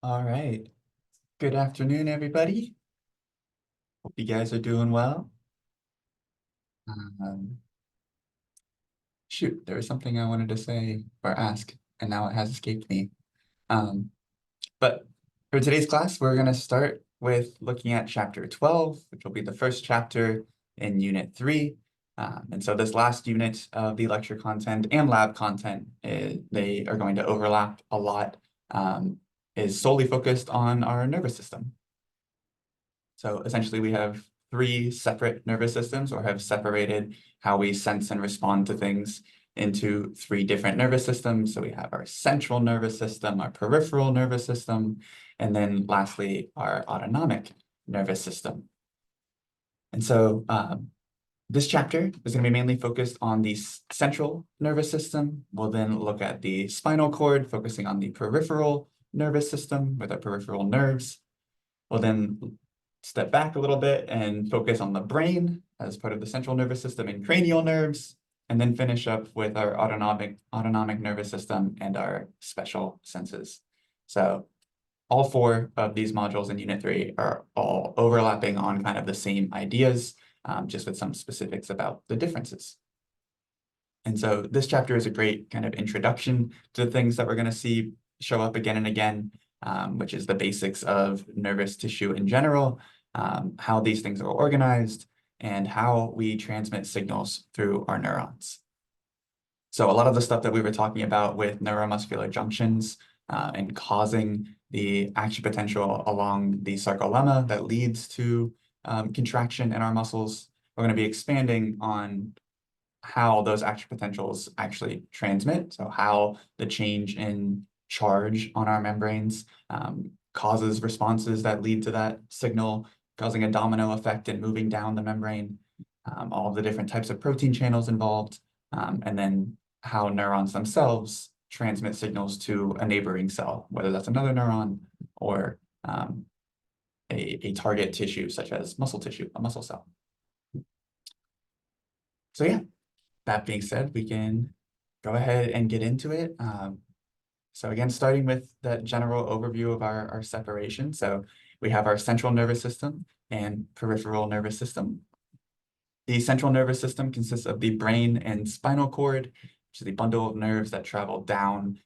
All right. Good afternoon, everybody. Hope you guys are doing well. Um, Shoot, there was something I wanted to say or ask, and now it has escaped me. Um, but for today's class, we're going to start with looking at chapter 12, which will be the first chapter in unit 3. And so this last unit of the lecture content and lab content, they are going to overlap a lot, is solely focused on our nervous system. So essentially, we have 3 separate nervous systems, or have separated how we sense and respond to things into 3 different nervous systems. So we have our central nervous system, our peripheral nervous system, and then lastly, our autonomic nervous system. And so this chapter is going to be mainly focused on the central nervous system. We'll then look at the spinal cord, focusing on the peripheral nervous system with our peripheral nerves. We'll then step back a little bit and focus on the brain as part of the central nervous system and cranial nerves, and then finish up with our autonomic nervous system and our special senses. So all 4 of these modules in Unit 3 are all overlapping on kind of the same ideas, just with some specifics about the differences. And so this chapter is a great kind of introduction to the things that we're going to see show up again and again, which is the basics of nervous tissue in general, how these things are organized, and how we transmit signals through our neurons. So a lot of the stuff that we were talking about with neuromuscular junctions and causing the action potential along the sarcolemma that leads to contraction in our muscles, we're going to be expanding on how those action potentials actually transmit. So how the change in charge on our membranes causes responses that lead to that signal, causing a domino effect and moving down the membrane, all of the different types of protein channels involved, and then how neurons themselves transmit signals to a neighboring cell, whether that's another neuron or a target tissue such as muscle tissue, a muscle cell. So yeah, that being said, we can go ahead and get into it. So again, starting with that general overview of our separation. So we have our central nervous system and peripheral nervous system. The central nervous system consists of the brain and spinal cord, which is the bundle of nerves that travel down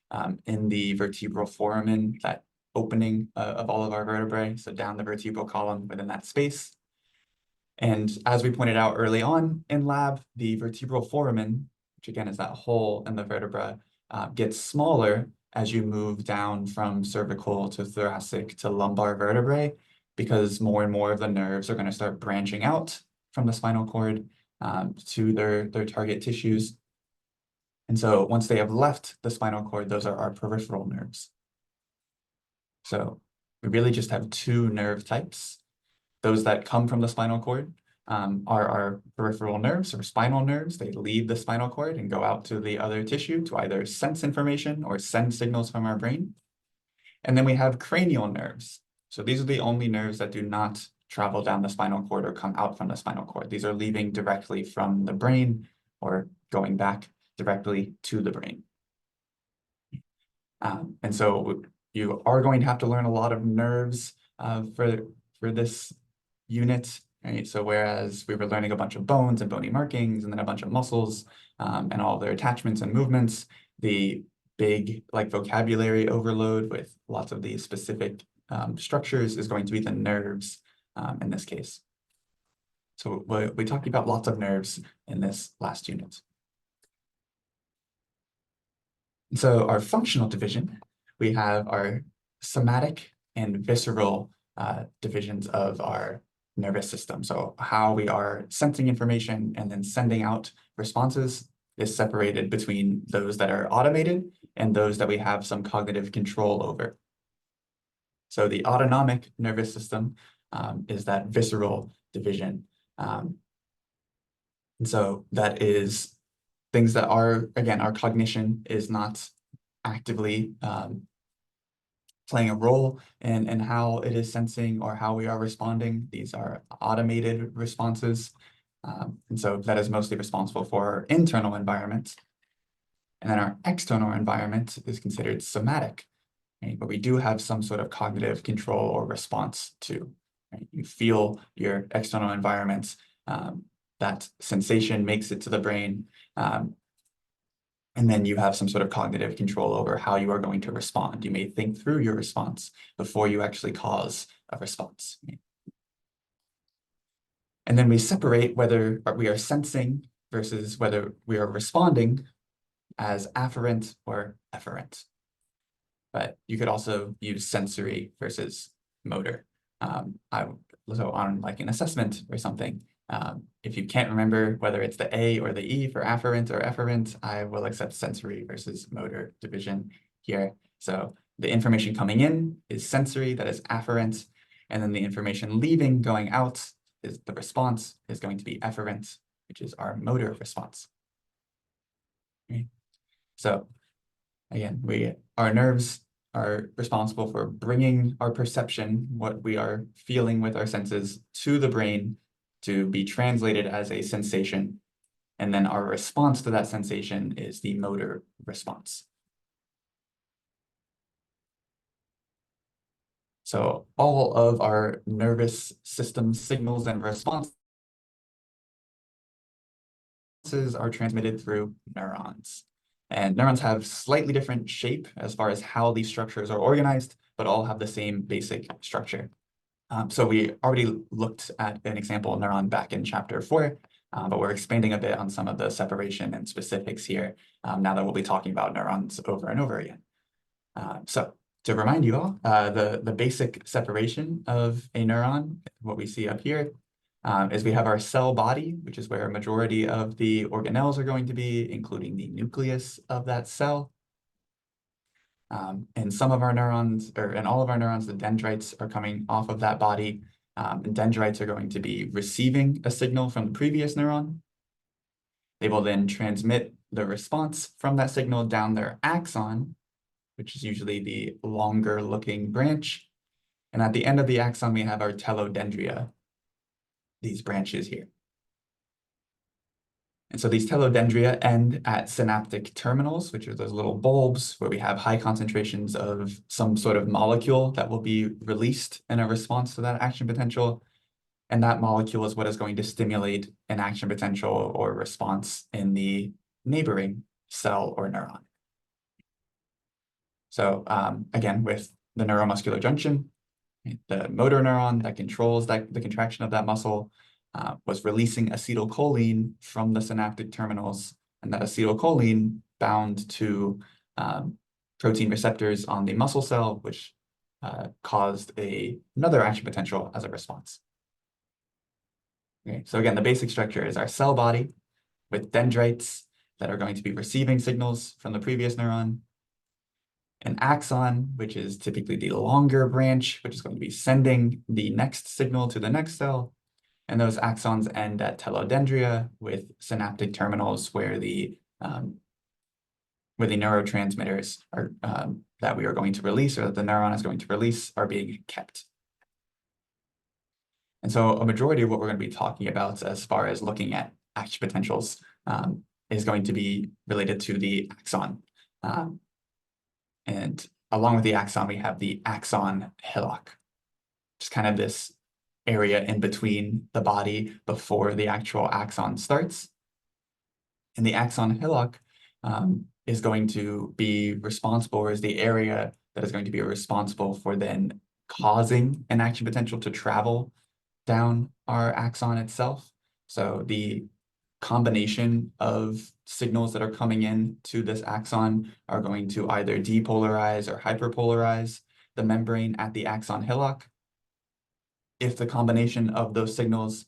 in the vertebral foramen, that opening of all of our vertebrae, so down the vertebral column within that space. And as we pointed out early on in lab, the vertebral foramen, which again is that hole in the vertebra, gets smaller as you move down from cervical to thoracic to lumbar vertebrae, because more and more of the nerves are going to start branching out from the spinal cord to their target tissues. And so once they have left the spinal cord, those are our peripheral nerves. So we really just have 2 nerve types. Those that come from the spinal cord are our peripheral nerves or spinal nerves. They leave the spinal cord and go out to the other tissue to either sense information or send signals from our brain. And then we have cranial nerves. So these are the only nerves that do not travel down the spinal cord or come out from the spinal cord. These are leaving directly from the brain or going back directly to the brain. And so you are going to have to learn a lot of nerves for this unit, right? So whereas we were learning a bunch of bones and bony markings and then a bunch of muscles and all their attachments and movements, the big vocabulary overload with lots of these specific structures is going to be the nerves in this case. So we talked about lots of nerves in this last unit. So our functional division, we have our somatic and visceral divisions of our nervous system. So how we are sensing information and then sending out responses is separated between those that are automated and those that we have some cognitive control over. So the autonomic nervous system is that visceral division. And so that is things that are, again, our cognition is not actively playing a role in how it is sensing or how we are responding. These are automated responses. And so that is mostly responsible for our internal environment. And then our external environment is considered somatic. right? But we do have some sort of cognitive control or response to, right? You feel your external environment, that sensation makes it to the brain, and then you have some sort of cognitive control over how you are going to respond. You may think through your response before you actually cause a response. And then we separate whether we are sensing versus whether we are responding as afferent or efferent. But you could also use sensory versus motor. So on like an assessment or something, if you can't remember whether it's the A or the E for afferent or efferent, I will accept sensory versus motor division here. So the information coming in is sensory, that is afferent, and then the information leaving, going out, is the response is going to be efferent, which is our motor response. Okay. So again, our nerves are responsible for bringing our perception, what we are feeling with our senses, to the brain to be translated as a sensation. And then our response to that sensation is the motor response. So all of our nervous system signals and responses are transmitted through neurons. And neurons have slightly different shape as far as how these structures are organized, but all have the same basic structure. So we already looked at an example neuron back in chapter 4, but we're expanding a bit on some of the separation and specifics here now that we'll be talking about neurons over and over again. So to remind you all, the basic separation of a neuron, what we see up here, is we have our cell body, which is where a majority of the organelles are going to be, including the nucleus of that cell. In some of our neurons, or in all of our neurons, the dendrites are coming off of that body. And dendrites are going to be receiving a signal from the previous neuron. They will then transmit the response from that signal down their axon, which is usually the longer looking branch. And at the end of the axon, we have our telodendria, these branches here. And so these telodendria end at synaptic terminals, which are those little bulbs where we have high concentrations of some sort of molecule that will be released in a response to that action potential. And that molecule is what is going to stimulate an action potential or response in the neighboring cell or neuron. So again, with the neuromuscular junction, the motor neuron that controls the contraction of that muscle was releasing acetylcholine from the synaptic terminals, and that acetylcholine bound to protein receptors on the muscle cell, which caused another action potential as a response. Okay, so again, the basic structure is our cell body with dendrites that are going to be receiving signals from the previous neuron, an axon, which is typically the longer branch, which is going to be sending the next signal to the next cell. And those axons end at telodendria with synaptic terminals where the neurotransmitters are, that we are going to release or that the neuron is going to release are being kept. And so a majority of what we're going to be talking about as far as looking at action potentials is going to be related to the axon. And along with the axon, we have the axon hillock, just kind of this area in between the body before the actual axon starts. And the axon hillock is going to be responsible, or is the area that is going to be responsible for then causing an action potential to travel down our axon itself. So the combination of signals that are coming in to this axon are going to either depolarize or hyperpolarize the membrane at the axon hillock. If the combination of those signals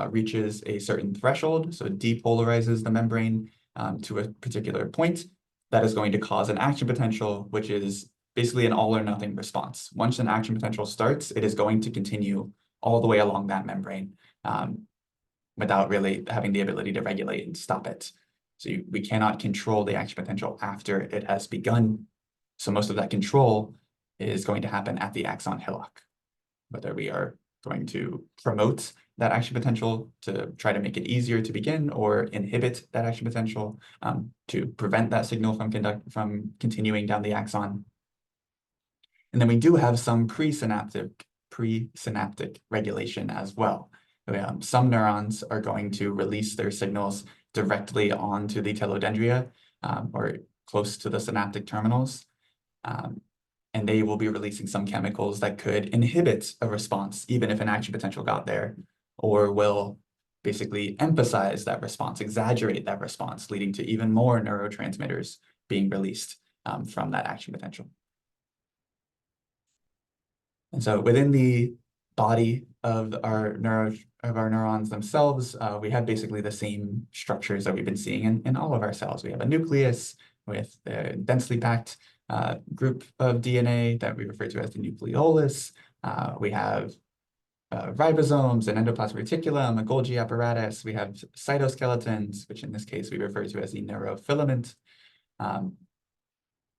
reaches a certain threshold, so it depolarizes the membrane to a particular point, that is going to cause an action potential, which is basically an all or nothing response. Once an action potential starts, it is going to continue all the way along that membrane without really having the ability to regulate and stop it. So we cannot control the action potential after it has begun. So most of that control is going to happen at the axon hillock, whether we are going to promote that action potential to try to make it easier to begin or inhibit that action potential to prevent that signal from continuing down the axon. And then we do have some presynaptic regulation as well. Some neurons are going to release their signals directly onto the telodendria or close to the synaptic terminals. And they will be releasing some chemicals that could inhibit a response, even if an action potential got there, or will basically emphasize that response, exaggerate that response, leading to even more neurotransmitters being released from that action potential. And so within the body of our neurons themselves, we have basically the same structures that we've been seeing in all of our cells. We have a nucleus with a densely packed group of DNA that we refer to as the nucleolus. We have ribosomes, an endoplasmic reticulum, a Golgi apparatus. We have cytoskeletons, which in this case we refer to as the neurofilament.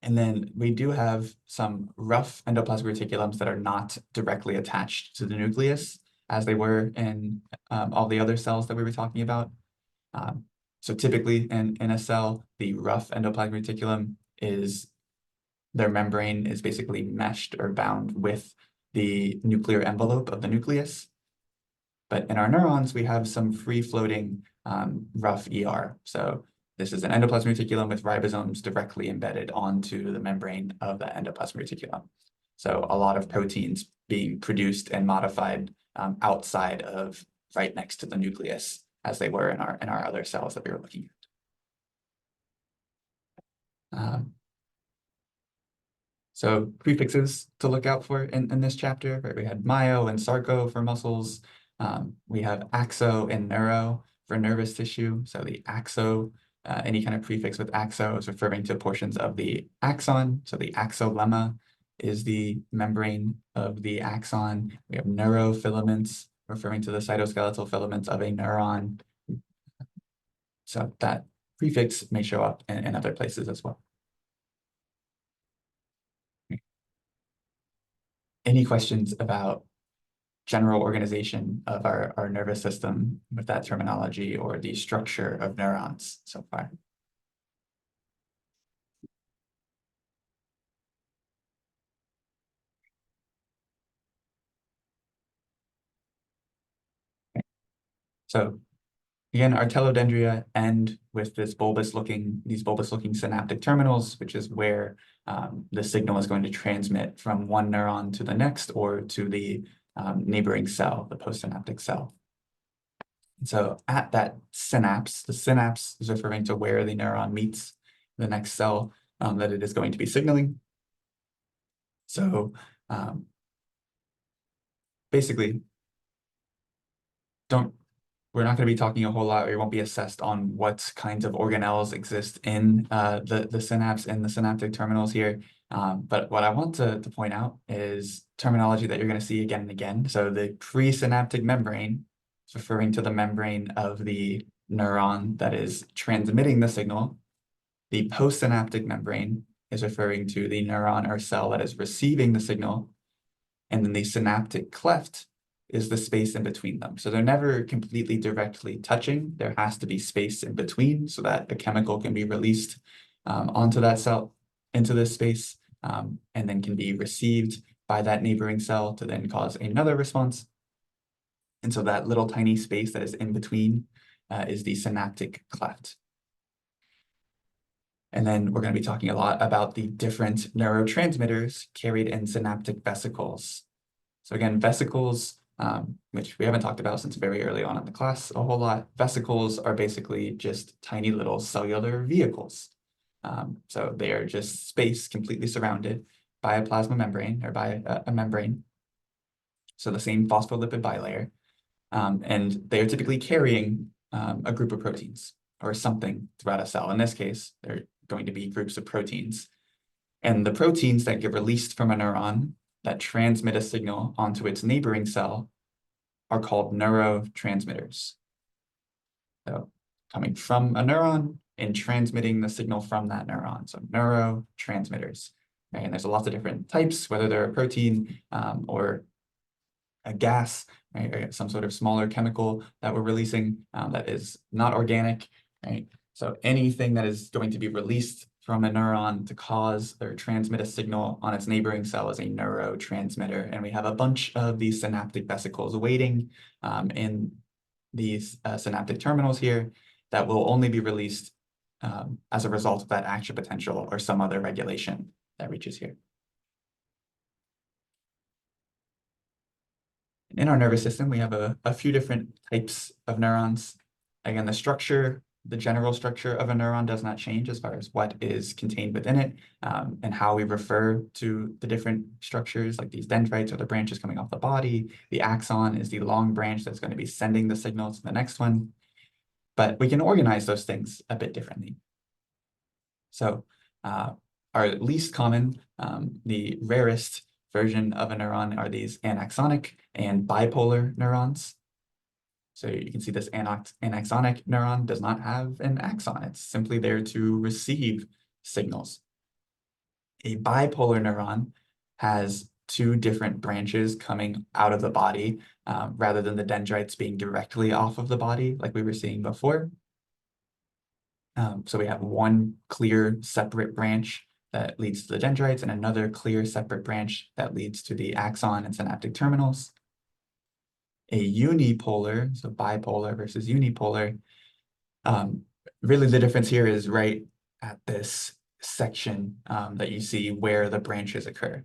And then we do have some rough endoplasmic reticulums that are not directly attached to the nucleus as they were in all the other cells that we were talking about. So typically in a cell, the rough endoplasmic reticulum their membrane is basically meshed or bound with the nuclear envelope of the nucleus. But in our neurons, we have some free-floating rough ER. So this is an endoplasmic reticulum with ribosomes directly embedded onto the membrane of that endoplasmic reticulum. So a lot of proteins being produced and modified outside of right next to the nucleus as they were in our other cells that we were looking at. So prefixes to look out for in this chapter, right? We had myo and sarco for muscles. We have axo and neuro for nervous tissue. So the axo, any kind of prefix with axo is referring to portions of the axon. So the axolemma is the membrane of the axon. We have neurofilaments referring to the cytoskeletal filaments of a neuron. So that prefix may show up in other places as well. Any questions about general organization of our nervous system with that terminology or the structure of neurons so far? So again, our telodendria end with these bulbous looking synaptic terminals, which is where the signal is going to transmit from one neuron to the next or to the neighboring cell, the postsynaptic cell. And so at that synapse, the synapse is referring to where the neuron meets the next cell that it is going to be signaling. So basically, we're not going to be talking a whole lot, or you won't be assessed on what kinds of organelles exist in the synapse and the synaptic terminals here. But what I want to point out is terminology that you're going to see again and again. So the presynaptic membrane is referring to the membrane of the neuron that is transmitting the signal. The postsynaptic membrane is referring to the neuron or cell that is receiving the signal. And then the synaptic cleft is the space in between them. So they're never completely directly touching. There has to be space in between so that a chemical can be released onto that cell, into this space, and then can be received by that neighboring cell to then cause another response. And so that little tiny space that is in between is the synaptic cleft. And then we're going to be talking a lot about the different neurotransmitters carried in synaptic vesicles. So again, vesicles, which we haven't talked about since very early on in the class a whole lot. Vesicles are basically just tiny little cellular vehicles. So they are just space completely surrounded by a plasma membrane or by a membrane. So the same phospholipid bilayer. And they are typically carrying a group of proteins or something throughout a cell. In this case, they're going to be groups of proteins. And the proteins that get released from a neuron that transmit a signal onto its neighboring cell are called neurotransmitters. So coming from a neuron and transmitting the signal from that neuron. So neurotransmitters. Okay? And there's lots of different types, whether they're a protein or a gas, right? Or some sort of smaller chemical that we're releasing that is not organic, right? So anything that is going to be released from a neuron to cause or transmit a signal on its neighboring cell is a neurotransmitter. And we have a bunch of these synaptic vesicles waiting in these synaptic terminals here that will only be released as a result of that action potential or some other regulation that reaches here. In our nervous system, we have a few different types of neurons. Again, the general structure of a neuron does not change as far as what is contained within it and how we refer to the different structures, like these dendrites or the branches coming off the body. The axon is the long branch that's going to be sending the signal to the next one. But we can organize those things a bit differently. So our least common, the rarest version of a neuron are these anaxonic and bipolar neurons. So you can see this anaxonic neuron does not have an axon. It's simply there to receive signals. A bipolar neuron has two different branches coming out of the body rather than the dendrites being directly off of the body like we were seeing before. So we have one clear separate branch that leads to the dendrites and another clear separate branch that leads to the axon and synaptic terminals. A unipolar, so bipolar versus unipolar, really the difference here is right at this section that you see where the branches occur.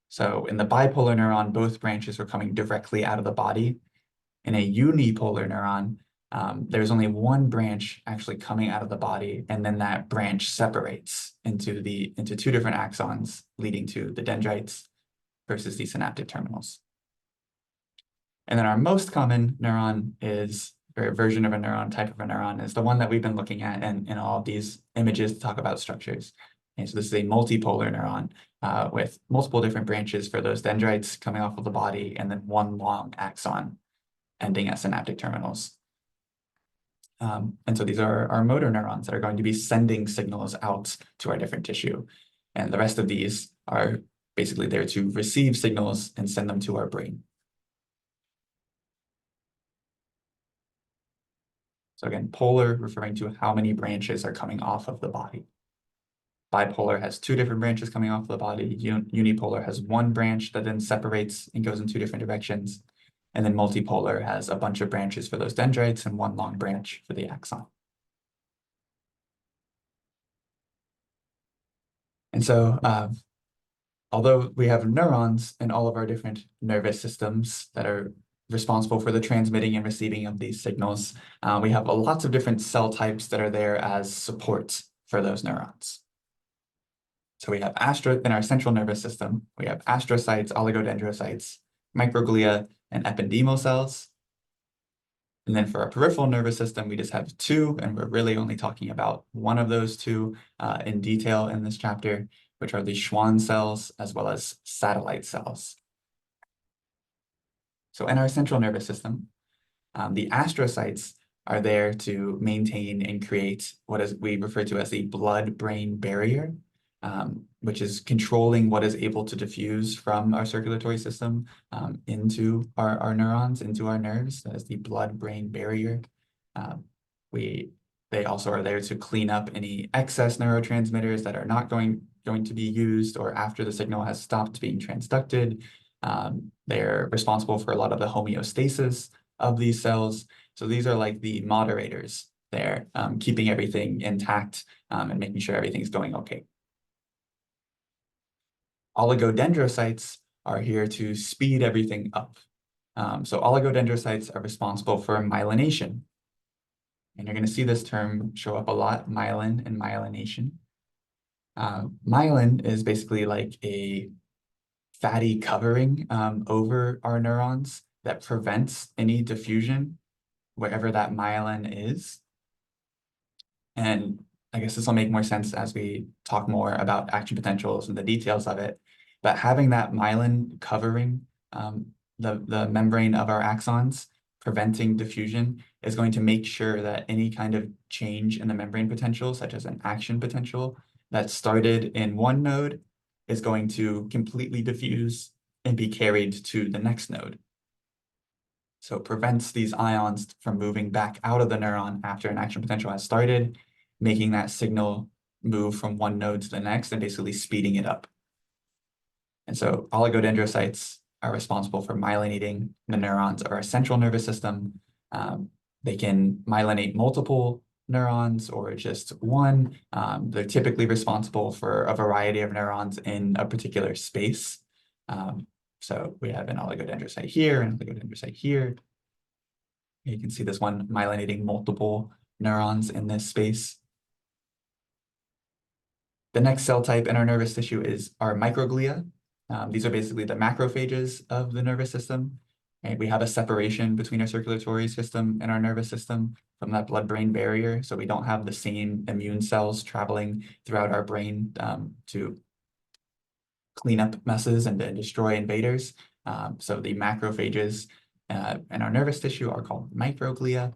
So in the bipolar neuron, both branches are coming directly out of the body. In a unipolar neuron, there's only one branch actually coming out of the body, and then that branch separates into two different axons leading to the dendrites versus the synaptic terminals. And then our most common neuron is, or version of a neuron, type of a neuron, is the one that we've been looking at in all of these images to talk about structures. And so this is a multipolar neuron with multiple different branches for those dendrites coming off of the body, and then one long axon ending at synaptic terminals. And so these are our motor neurons that are going to be sending signals out to our different tissue. And the rest of these are basically there to receive signals and send them to our brain. So again, polar referring to how many branches are coming off of the body. Bipolar has two different branches coming off the body. Unipolar has one branch that then separates and goes in two different directions. And then multipolar has a bunch of branches for those dendrites and one long branch for the axon. And so although we have neurons in all of our different nervous systems that are responsible for the transmitting and receiving of these signals, we have lots of different cell types that are there as support for those neurons. So we have in our central nervous system, we have astrocytes, oligodendrocytes, microglia, and ependymal cells. And then for our peripheral nervous system, we just have two, and we're really only talking about one of those two in detail in this chapter, which are the Schwann cells as well as satellite cells. So in our central nervous system, the astrocytes are there to maintain and create what we refer to as the blood-brain barrier, which is controlling what is able to diffuse from our circulatory system into our neurons, into our nerves. That is the blood-brain barrier. They also are there to clean up any excess neurotransmitters that are not going to be used or after the signal has stopped being transducted. They're responsible for a lot of the homeostasis of these cells. So these are like the moderators there, keeping everything intact and making sure everything's going okay. Oligodendrocytes are here to speed everything up. So oligodendrocytes are responsible for myelination. And you're going to see this term show up a lot, myelin and myelination. Myelin is basically like a fatty covering over our neurons that prevents any diffusion wherever that myelin is. And I guess this will make more sense as we talk more about action potentials and the details of it. But having that myelin covering the membrane of our axons, preventing diffusion, is going to make sure that any kind of change in the membrane potential, such as an action potential that started in one node, is going to completely diffuse and be carried to the next node. So it prevents these ions from moving back out of the neuron after an action potential has started, making that signal move from one node to the next and basically speeding it up. And so oligodendrocytes are responsible for myelinating the neurons of our central nervous system. They can myelinate multiple neurons or just one. They're typically responsible for a variety of neurons in a particular space. So we have an oligodendrocyte here, an oligodendrocyte here. You can see this one myelinating multiple neurons in this space. The next cell type in our nervous tissue is our microglia. These are basically the macrophages of the nervous system. Right? We have a separation between our circulatory system and our nervous system from that blood-brain barrier. So we don't have the same immune cells traveling throughout our brain to clean up messes and to destroy invaders. So the macrophages in our nervous tissue are called microglia.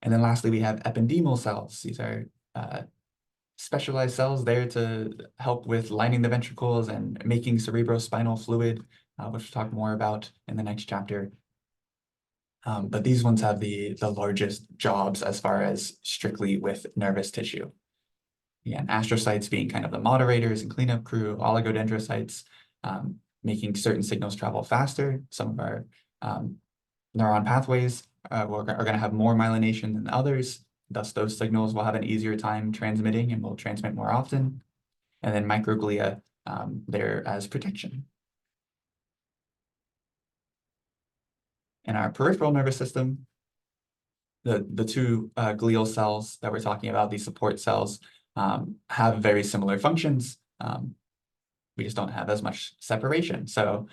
And then lastly, we have ependymal cells. These are specialized cells there to help with lining the ventricles and making cerebrospinal fluid, which we'll talk more about in the next chapter. But these ones have the largest jobs as far as strictly with nervous tissue. Yeah, astrocytes being kind of the moderators and cleanup crew, oligodendrocytes making certain signals travel faster. Some of our neuron pathways are going to have more myelination than others. Thus, those signals will have an easier time transmitting and will transmit more often. And then microglia, there as protection. In our peripheral nervous system, the two glial cells that we're talking about, these support cells, have very similar functions. We just don't have as much separation. So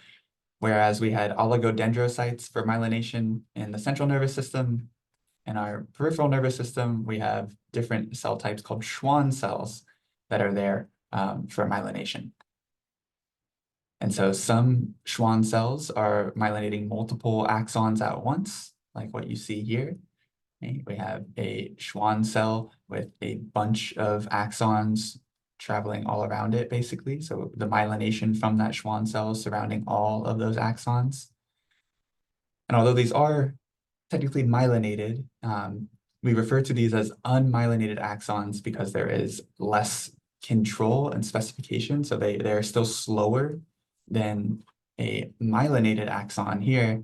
whereas we had oligodendrocytes for myelination in the central nervous system, in our peripheral nervous system, we have different cell types called Schwann cells that are there for myelination. And so some Schwann cells are myelinating multiple axons at once, like what you see here. Okay, we have a Schwann cell with a bunch of axons traveling all around it, basically. So the myelination from that Schwann cell is surrounding all of those axons. And although these are technically myelinated, we refer to these as unmyelinated axons because there is less control and specification. So they're still slower than a myelinated axon here,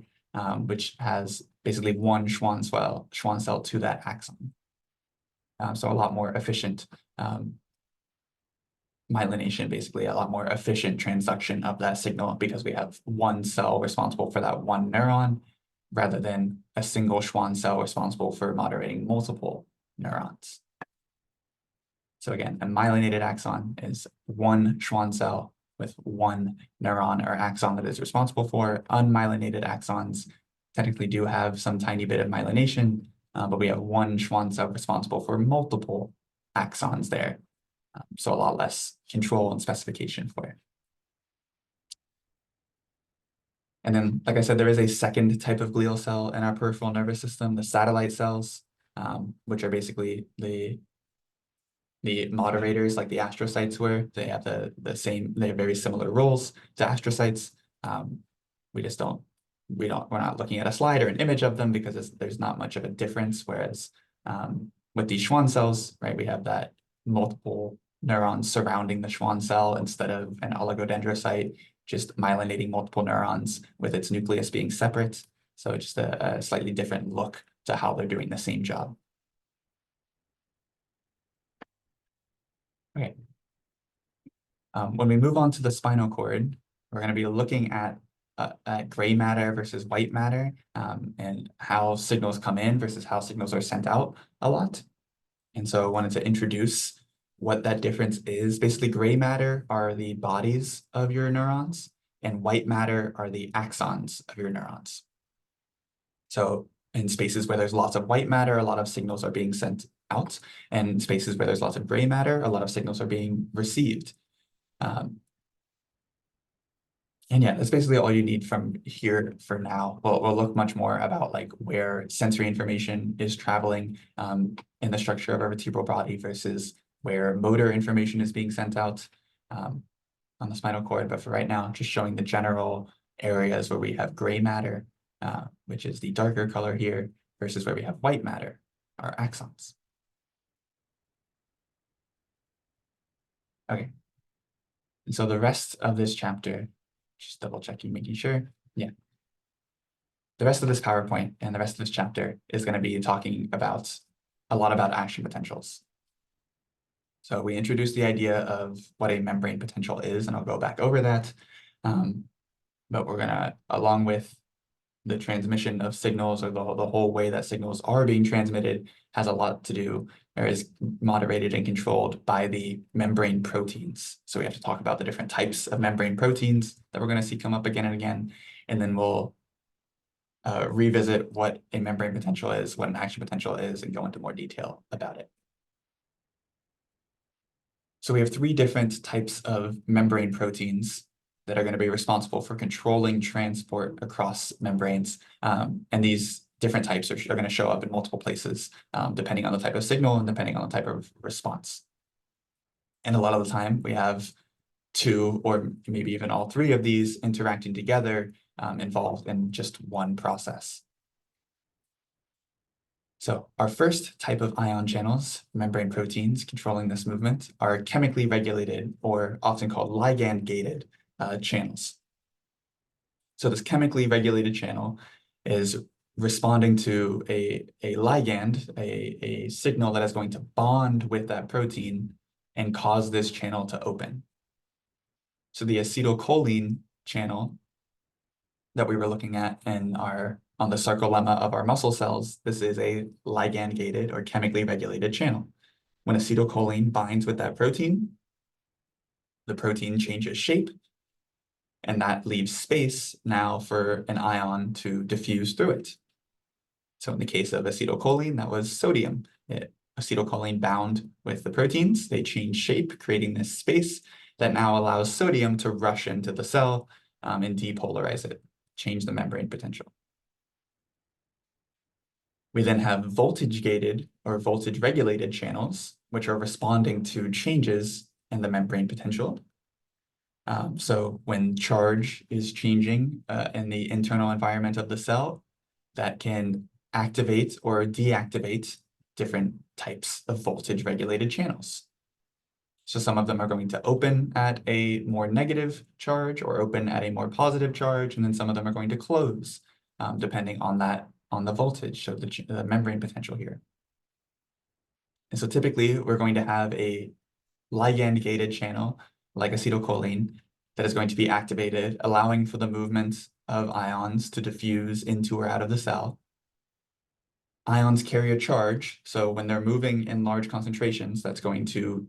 which has basically one Schwann cell to that axon. So a lot more efficient myelination, basically a lot more efficient transduction of that signal because we have one cell responsible for that one neuron rather than a single Schwann cell responsible for moderating multiple neurons. So again, a myelinated axon is one Schwann cell with one neuron or axon that is responsible for. Unmyelinated axons technically do have some tiny bit of myelination, but we have one Schwann cell responsible for multiple axons there. So a lot less control and specification for it. And then, like I said, there is a second type of glial cell in our peripheral nervous system, the satellite cells, which are basically the moderators like the astrocytes were. They have they have very similar roles to astrocytes. We're not looking at a slide or an image of them because there's not much of a difference. Whereas with these Schwann cells, right, we have that multiple neurons surrounding the Schwann cell instead of an oligodendrocyte just myelinating multiple neurons with its nucleus being separate. So just a slightly different look to how they're doing the same job. Okay. When we move on to the spinal cord, we're going to be looking at gray matter versus white matter and how signals come in versus how signals are sent out a lot. And so I wanted to introduce what that difference is. Basically, gray matter are the bodies of your neurons, and white matter are the axons of your neurons. So in spaces where there's lots of white matter, a lot of signals are being sent out. And in spaces where there's lots of gray matter, a lot of signals are being received. And yeah, that's basically all you need from here for now. We'll look much more about like where sensory information is traveling in the structure of our vertebral body versus where motor information is being sent out on the spinal cord. But for right now, just showing the general areas where we have gray matter, which is the darker color here, versus where we have white matter, our axons. Okay. And so the rest of this chapter, just double checking, making sure. Yeah. The rest of this PowerPoint and the rest of this chapter is going to be talking about a lot about action potentials. So we introduced the idea of what a membrane potential is, and I'll go back over that. But we're gonna, along with the transmission of signals or the whole way that signals are being transmitted has a lot to do, or is moderated and controlled by the membrane proteins. So we have to talk about the different types of membrane proteins that we're gonna see come up again and again, and then we'll revisit what a membrane potential is, what an action potential is, and go into more detail about it. So we have three different types of membrane proteins that are going to be responsible for controlling transport across membranes. And these different types are going to show up in multiple places, depending on the type of signal and depending on the type of response. And a lot of the time we have two or maybe even all three of these interacting together, involved in just one process. So our first type of ion channels, membrane proteins controlling this movement, are chemically regulated or often called ligand-gated channels. So this chemically regulated channel is responding to a ligand, a signal that is going to bond with that protein and cause this channel to open. So the acetylcholine channel that we were looking at in on the sarcolemma of our muscle cells, this is a ligand-gated or chemically regulated channel. When acetylcholine binds with that protein, the protein changes shape, and that leaves space now for an ion to diffuse through it. So in the case of acetylcholine, that was sodium. Acetylcholine bound with the proteins, they change shape, creating this space that now allows sodium to rush into the cell and depolarize it, change the membrane potential. We then have voltage-gated or voltage-regulated channels, which are responding to changes in the membrane potential. So when charge is changing in the internal environment of the cell, that can activate or deactivate different types of voltage-regulated channels. So some of them are going to open at a more negative charge or open at a more positive charge, and then some of them are going to close, depending on the voltage, so the membrane potential here. And so typically we're going to have a ligand-gated channel like acetylcholine that is going to be activated, allowing for the movement of ions to diffuse into or out of the cell. Ions carry a charge, so when they're moving in large concentrations, that's going to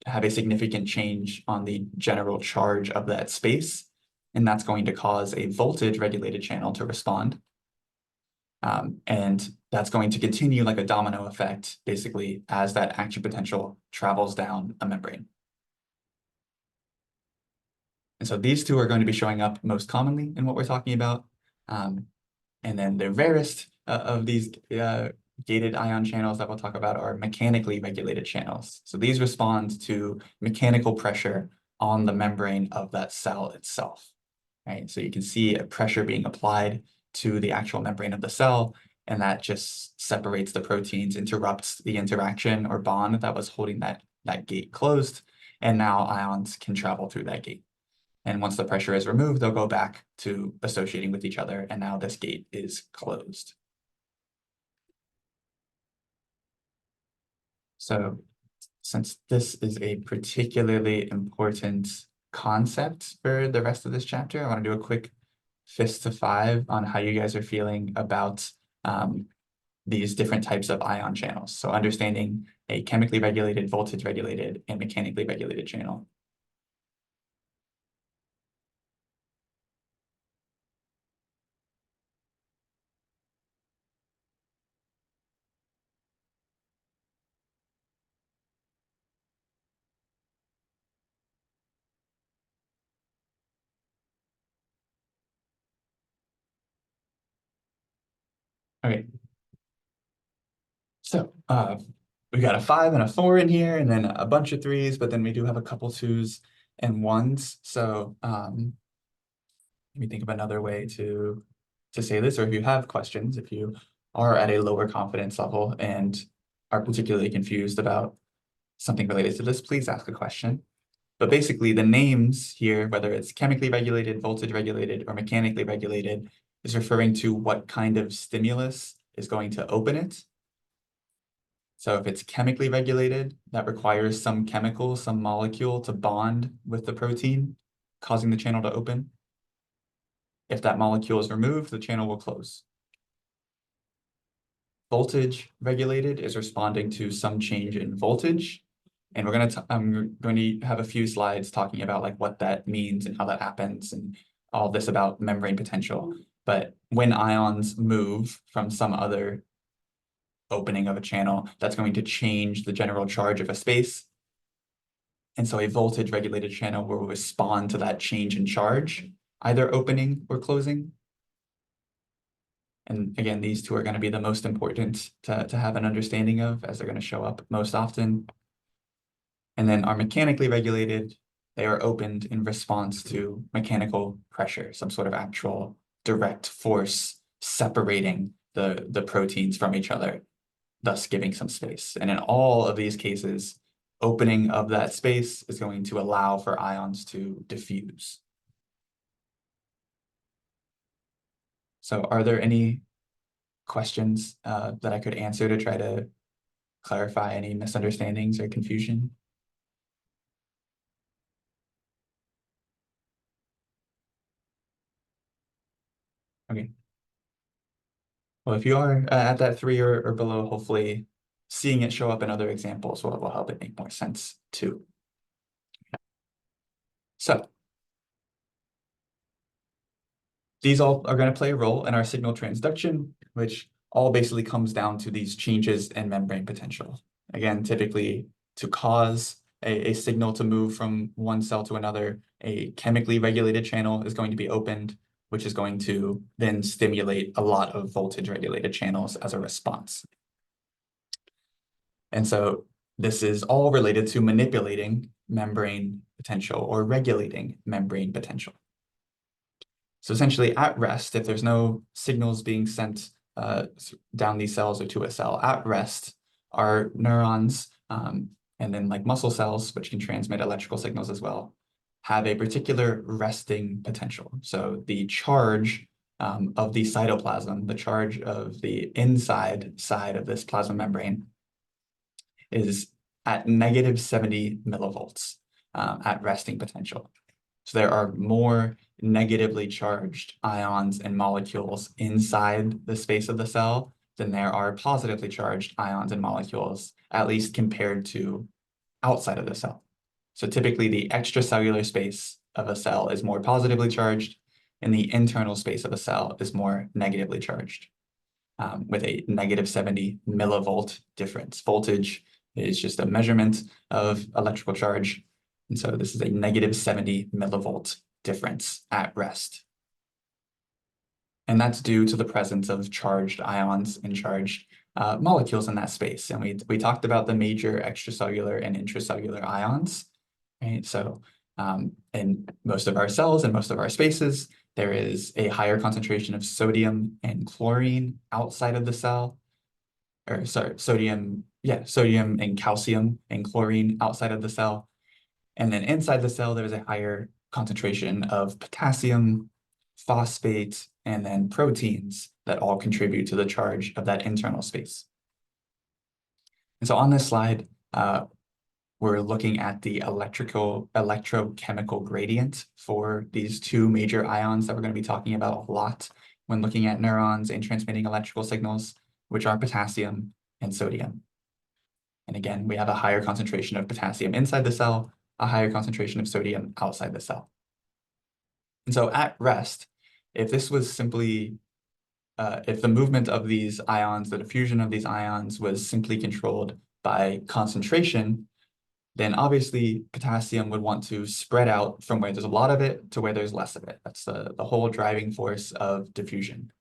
have a significant change on the general charge of that space, and that's going to cause a voltage-regulated channel to respond. And that's going to continue like a domino effect, basically, as that action potential travels down a membrane. And so these two are going to be showing up most commonly in what we're talking about. And then the rarest of these gated ion channels that we'll talk about are mechanically regulated channels. So these respond to mechanical pressure on the membrane of that cell itself, right? So you can see a pressure being applied to the actual membrane of the cell, and that just separates the proteins, interrupts the interaction or bond that was holding that gate closed, and now ions can travel through that gate. And once the pressure is removed, they'll go back to associating with each other, and now this gate is closed. So since this is a particularly important concept for the rest of this chapter, I want to do a quick fist to 5 on how you guys are feeling about these different types of ion channels. So understanding a chemically regulated, voltage regulated, and mechanically regulated channel. Okay. So we got a 5 and a 4 in here, and then a bunch of 3s, but then we do have a couple 2s and 1s. So let me think of another way to say this, or if you have questions, if you are at a lower confidence level and are particularly confused about something related to this, please ask a question. But basically the names here, whether it's chemically regulated, voltage regulated, or mechanically regulated, is referring to what kind of stimulus is going to open it. So if it's chemically regulated, that requires some chemical, some molecule to bond with the protein, causing the channel to open. If that molecule is removed, the channel will close. Voltage regulated is responding to some change in voltage. And I'm going to have a few slides talking about like what that means and how that happens and all this about membrane potential. But when ions move from some other opening of a channel, that's going to change the general charge of a space. And so a voltage regulated channel will respond to that change in charge, either opening or closing. And again, these two are going to be the most important to have an understanding of, as they're going to show up most often. And then are mechanically regulated, they are opened in response to mechanical pressure, some sort of actual direct force separating the proteins from each other, thus giving some space. And in all of these cases, opening of that space is going to allow for ions to diffuse. So are there any questions that I could answer to try to clarify any misunderstandings or confusion? Okay. Well, if you are at that 3 or below, hopefully seeing it show up in other examples will help it make more sense too. So these all are going to play a role in our signal transduction, which all basically comes down to these changes in membrane potential. Again, typically to cause a signal to move from one cell to another, a chemically regulated channel is going to be opened, which is going to then stimulate a lot of voltage regulated channels as a response. And so this is all related to manipulating membrane potential or regulating membrane potential. So essentially at rest, if there's no signals being sent down these cells or to a cell, at rest, our neurons and then like muscle cells, which can transmit electrical signals as well, have a particular resting potential. So the charge of the cytoplasm, the charge of the inside side of this plasma membrane is at negative 70 millivolts at resting potential. So there are more negatively charged ions and molecules inside the space of the cell than there are positively charged ions and molecules, at least compared to outside of the cell. So typically the extracellular space of a cell is more positively charged, and the internal space of a cell is more negatively charged, with a negative 70 millivolt difference. Voltage is just a measurement of electrical charge. And so this is a negative 70 millivolt difference at rest. And that's due to the presence of charged ions and charged molecules in that space. And we talked about the major extracellular and intracellular ions, right? So in most of our cells and most of our spaces, there is a higher concentration of sodium and chlorine outside of the cell, or sorry, sodium and calcium and chlorine outside of the cell. And then inside the cell, there's a higher concentration of potassium, phosphate, and then proteins that all contribute to the charge of that internal space. And so on this slide, we're looking at the electrochemical gradient for these two major ions that we're going to be talking about a lot when looking at neurons and transmitting electrical signals, which are potassium and sodium. And again, we have a higher concentration of potassium inside the cell, a higher concentration of sodium outside the cell. And so at rest, if this was simply, if the movement of these ions, the diffusion of these ions was simply controlled by concentration, then obviously potassium would want to spread out from where there's a lot of it to where there's less of it. That's the whole driving force of diffusion.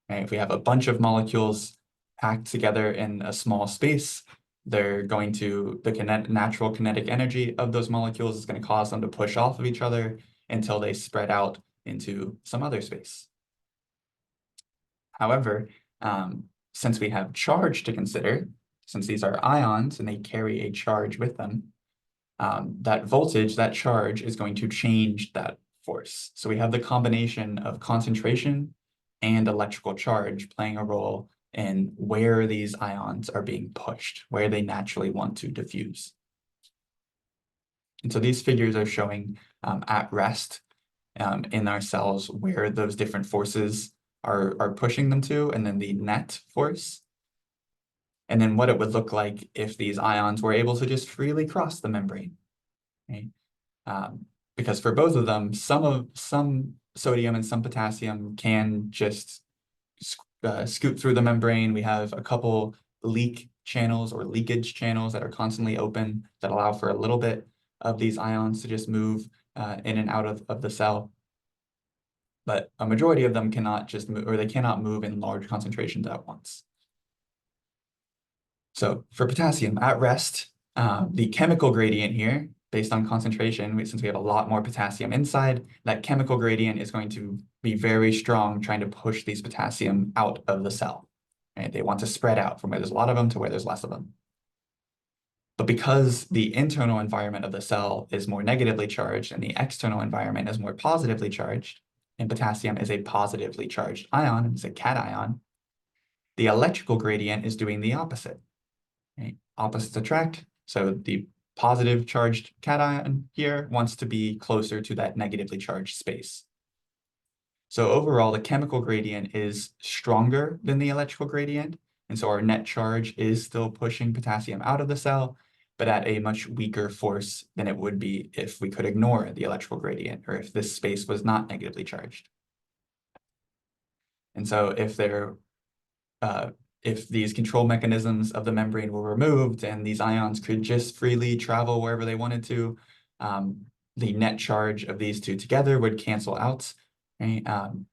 Right? If we have a bunch of molecules packed together in a small space, they're going to, the natural kinetic energy of those molecules is going to cause them to push off of each other until they spread out into some other space. However, since we have charge to consider, since these are ions and they carry a charge with them, that voltage, that charge, is going to change that force. So we have the combination of concentration and electrical charge playing a role in where these ions are being pushed, where they naturally want to diffuse. And so these figures are showing at rest in our cells where those different forces are pushing them to, and then the net force. And then what it would look like if these ions were able to just freely cross the membrane, right? Because for both of them, some sodium and some potassium can just scoot through the membrane. We have a couple leak channels or leakage channels that are constantly open that allow for a little bit of these ions to just move in and out of the cell. But a majority of them cannot just move, or they cannot move in large concentrations at once. So for potassium at rest, the chemical gradient here, based on concentration, since we have a lot more potassium inside, that chemical gradient is going to be very strong, trying to push these potassium out of the cell. Right? They want to spread out from where there's a lot of them to where there's less of them. But because the internal environment of the cell is more negatively charged and the external environment is more positively charged, and potassium is a positively charged ion, it's a cation, the electrical gradient is doing the opposite. Right? Opposites attract, so the positive charged cation here wants to be closer to that negatively charged space. So overall, the chemical gradient is stronger than the electrical gradient, and so our net charge is still pushing potassium out of the cell, but at a much weaker force than it would be if we could ignore the electrical gradient, or if this space was not negatively charged. And so if these control mechanisms of the membrane were removed and these ions could just freely travel wherever they wanted to, the net charge of these two together would cancel out. Right?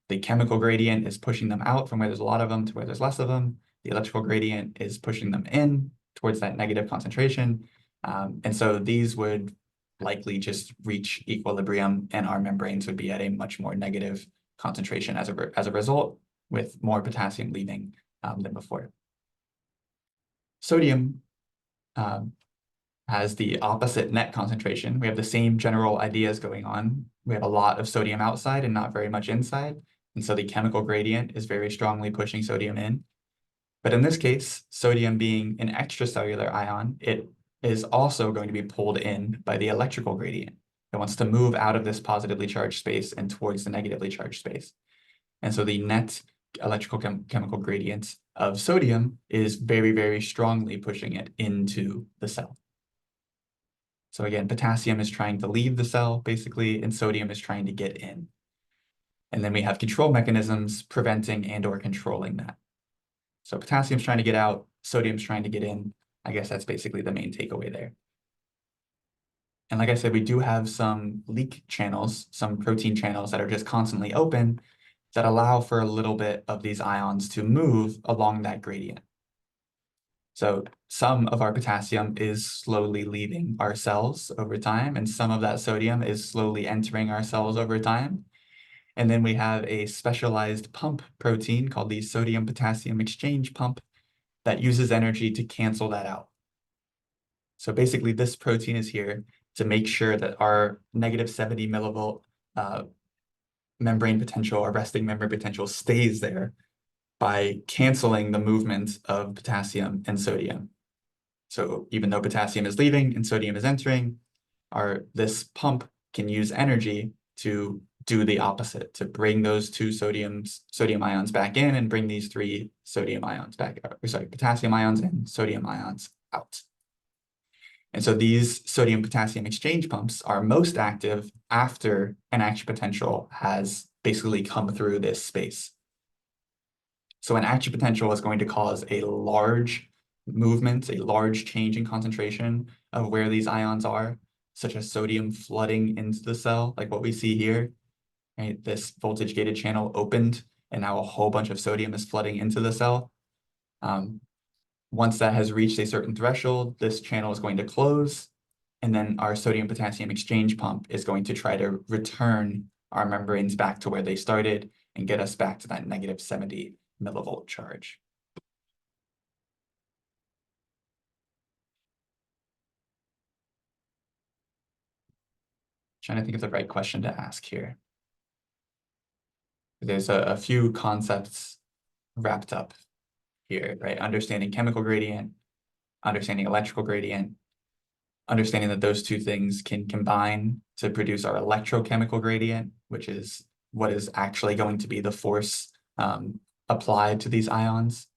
The chemical gradient is pushing them out from where there's a lot of them to where there's less of them. The electrical gradient is pushing them in towards that negative concentration. And so these would likely just reach equilibrium, and our membranes would be at a much more negative concentration as a result, with more potassium leaving than before. Sodium has the opposite net concentration. We have the same general ideas going on. We have a lot of sodium outside and not very much inside. And so the chemical gradient is very strongly pushing sodium in. But in this case, sodium being an extracellular ion, it is also going to be pulled in by the electrical gradient. It wants to move out of this positively charged space and towards the negatively charged space. And so the net electrical chemical gradient of sodium is very, very strongly pushing it into the cell. So again, potassium is trying to leave the cell, basically, and sodium is trying to get in. And then we have control mechanisms preventing and or controlling that. So potassium's trying to get out, sodium's trying to get in. I guess that's basically the main takeaway there. And like I said, we do have some leak channels, some protein channels that are just constantly open that allow for a little bit of these ions to move along that gradient. So some of our potassium is slowly leaving our cells over time, and some of that sodium is slowly entering our cells over time. And then we have a specialized pump protein called the sodium-potassium exchange pump that uses energy to cancel that out. So basically, this protein is here to make sure that our negative 70 millivolt membrane potential, or resting membrane potential, stays there by canceling the movement of potassium and sodium. So even though potassium is leaving and sodium is entering, this pump can use energy to do the opposite, to bring those two sodium ions back in and bring these three sodium ions back, potassium ions and sodium ions out. And so these sodium-potassium exchange pumps are most active after an action potential has basically come through this space. So an action potential is going to cause a large movement, a large change in concentration of where these ions are, such as sodium flooding into the cell, like what we see here. Right? This voltage-gated channel opened, and now a whole bunch of sodium is flooding into the cell. Once that has reached a certain threshold, this channel is going to close, and then our sodium-potassium exchange pump is going to try to return our membranes back to where they started and get us back to that negative 70 millivolt charge. Trying to think of the right question to ask here. There's a few concepts wrapped up here, right? Understanding chemical gradient, understanding electrical gradient, understanding that those two things can combine to produce our electrochemical gradient, which is what is actually going to be the force applied to these ions.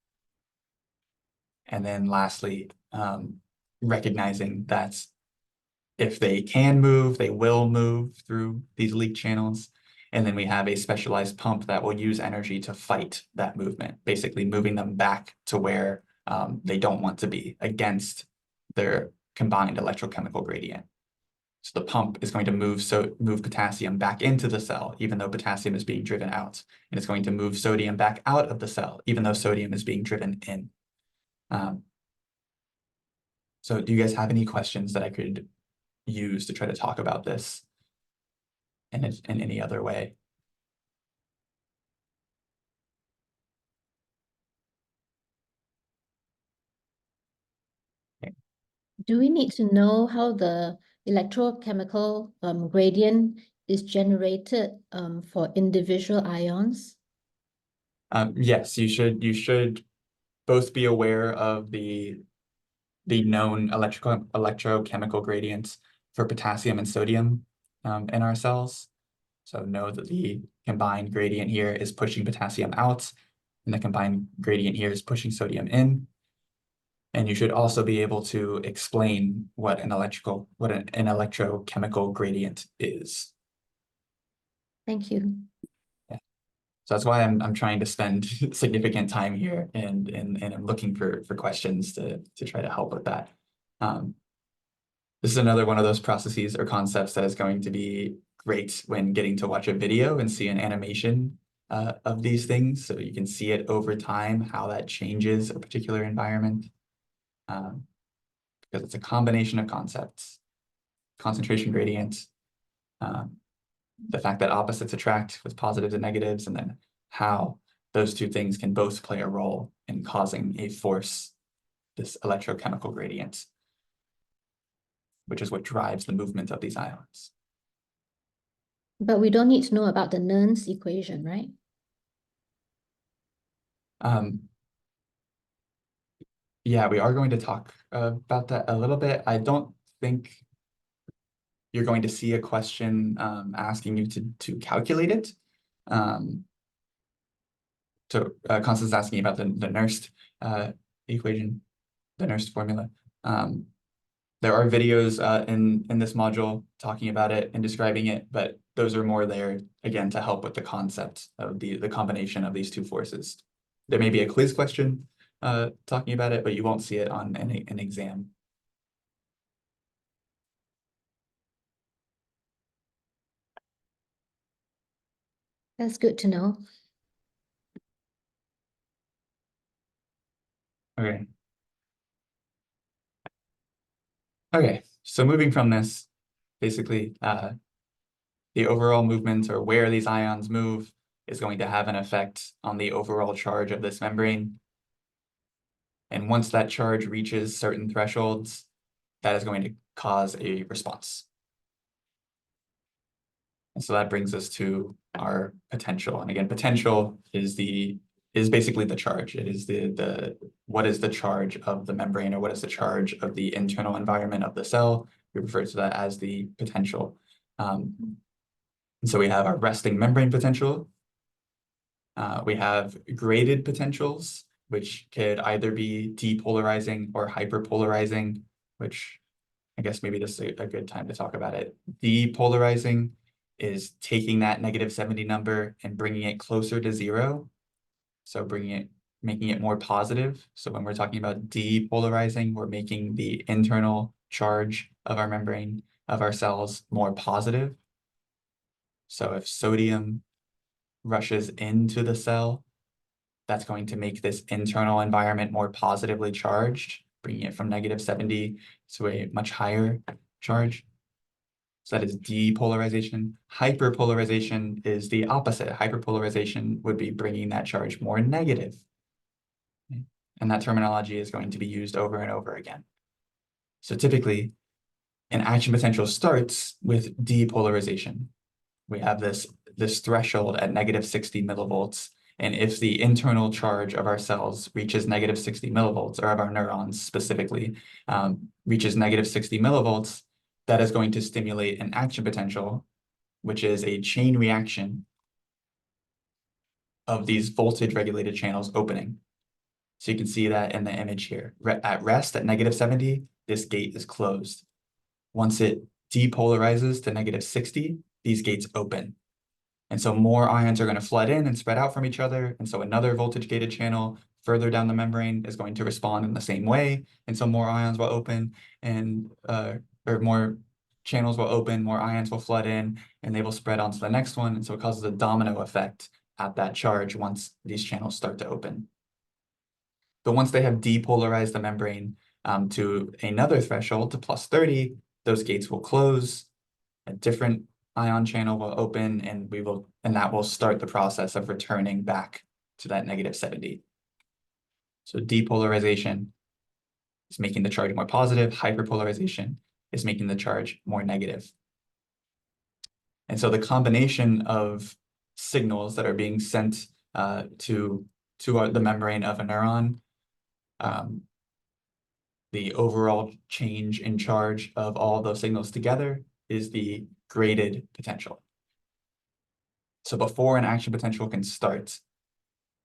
And then lastly, recognizing that if they can move, they will move through these leak channels. And then we have a specialized pump that will use energy to fight that movement, basically moving them back to where they don't want to be against their combined electrochemical gradient. So the pump is going to move potassium back into the cell, even though potassium is being driven out. And it's going to move sodium back out of the cell, even though sodium is being driven in. So do you guys have any questions that I could use to try to talk about this in any other way? Do we need to know how the electrochemical gradient is generated for individual ions? Yes, you should both be aware of the known electrochemical gradients for potassium and sodium in our cells. So know that the combined gradient here is pushing potassium out, and the combined gradient here is pushing sodium in. And you should also be able to explain what an electrochemical gradient is. Thank you. Yeah. So that's why I'm trying to spend significant time here and I'm looking for questions to try to help with that. This is another one of those processes or concepts that is going to be great when getting to watch a video and see an animation of these things, so you can see it over time, how that changes a particular environment. Because it's a combination of concepts, concentration gradient, the fact that opposites attract with positives and negatives, and then how those two things can both play a role in causing a force, this electrochemical gradient, which is what drives the movement of these ions. But we don't need to know about the Nernst equation, right? Yeah, we are going to talk about that a little bit. I don't think you're going to see a question asking you to calculate it. So Constance is asking about the Nernst equation, the Nernst formula. There are videos in this module talking about it and describing it, but those are more there, again, to help with the concept of the combination of these two forces. There may be a quiz question talking about it, but you won't see it on an exam. That's good to know. Okay. Okay, so moving from this, basically, the overall movement or where these ions move is going to have an effect on the overall charge of this membrane. And once that charge reaches certain thresholds, that is going to cause a response. And so that brings us to our potential. And again, potential is basically the charge. It is what is the charge of the membrane, or what is the charge of the internal environment of the cell. We refer to that as the potential. And so we have our resting membrane potential. We have graded potentials, which could either be depolarizing or hyperpolarizing, which I guess maybe this is a good time to talk about it. Depolarizing is taking that -70 number and bringing it closer to 0. So making it more positive. So when we're talking about depolarizing, we're making the internal charge of our membrane, of our cells, more positive. So if sodium rushes into the cell, that's going to make this internal environment more positively charged, bringing it from -70 to a much higher charge. So that is depolarization. Hyperpolarization is the opposite. Hyperpolarization would be bringing that charge more negative. And that terminology is going to be used over and over again. So typically, an action potential starts with depolarization. We have this threshold at negative 60 millivolts. And if the internal charge of our cells reaches negative 60 millivolts, or of our neurons specifically, reaches negative 60 millivolts, that is going to stimulate an action potential, which is a chain reaction of these voltage regulated channels opening. So you can see that in the image here. At rest at negative 70, this gate is closed. Once it depolarizes to negative 60, these gates open. And so more ions are going to flood in and spread out from each other. And so another voltage gated channel further down the membrane is going to respond in the same way. And so more ions will open and or more channels will open, more ions will flood in, and they will spread onto the next one. And so it causes a domino effect at that charge once these channels start to open. But once they have depolarized the membrane to another threshold, to plus 30, those gates will close, a different ion channel will open, and that will start the process of returning back to that negative 70. So depolarization is making the charge more positive, hyperpolarization is making the charge more negative. And so the combination of signals that are being sent to the membrane of a neuron, the overall change in charge of all those signals together is the graded potential. So before an action potential can start,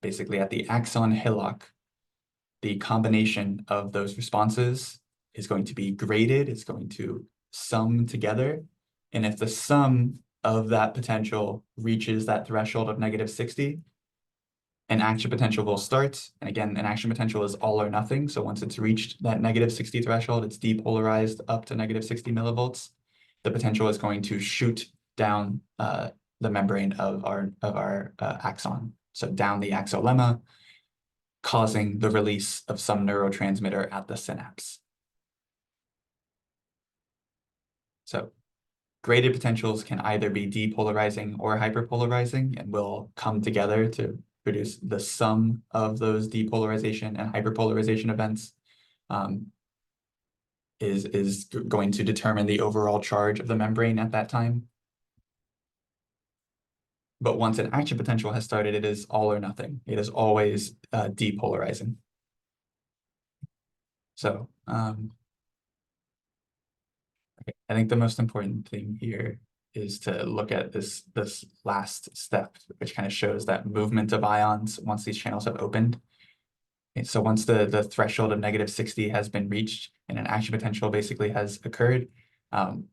basically at the axon hillock, the combination of those responses is going to be graded, it's going to sum together. And if the sum of that potential reaches that threshold of negative 60, an action potential will start. And again, an action potential is all or nothing. So once it's reached that negative 60 threshold, it's depolarized up to negative 60 millivolts. The potential is going to shoot down the membrane of our axon. So down the axolemma, causing the release of some neurotransmitter at the synapse. So graded potentials can either be depolarizing or hyperpolarizing and will come together to produce the sum of those depolarization and hyperpolarization events is going to determine the overall charge of the membrane at that time. But once an action potential has started, it is all or nothing. It is always depolarizing. So okay, I think the most important thing here is to look at this last step, which kind of shows that movement of ions once these channels have opened. Okay, so once the threshold of negative 60 has been reached and an action potential basically has occurred,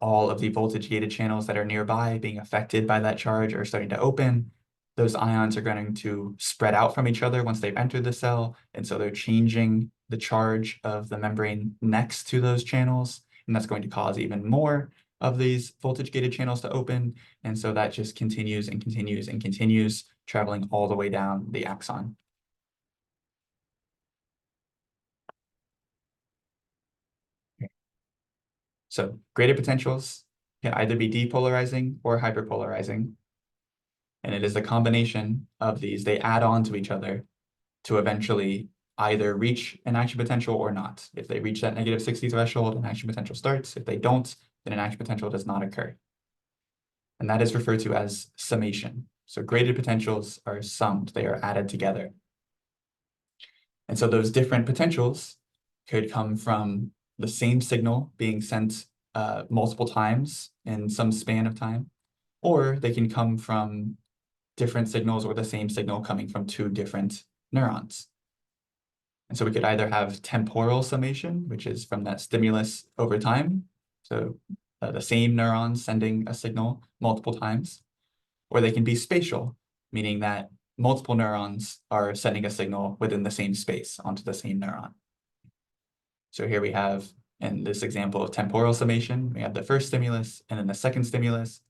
all of the voltage gated channels that are nearby being affected by that charge are starting to open. Those ions are going to spread out from each other once they've entered the cell. And so they're changing the charge of the membrane next to those channels. And that's going to cause even more of these voltage gated channels to open. And so that just continues and continues and continues, traveling all the way down the axon. So graded potentials can either be depolarizing or hyperpolarizing. And it is the combination of these, they add on to each other to eventually either reach an action potential or not. If they reach that negative 60 threshold, an action potential starts. If they don't, then an action potential does not occur. And that is referred to as summation. So graded potentials are summed, they are added together. And so those different potentials could come from the same signal being sent multiple times in some span of time, or they can come from different signals or the same signal coming from two different neurons. And so we could either have temporal summation, which is from that stimulus over time, so the same neurons sending a signal multiple times, or they can be spatial, meaning that multiple neurons are sending a signal within the same space onto the same neuron. So here we have, in this example of temporal summation, we have the first stimulus and then the second stimulus.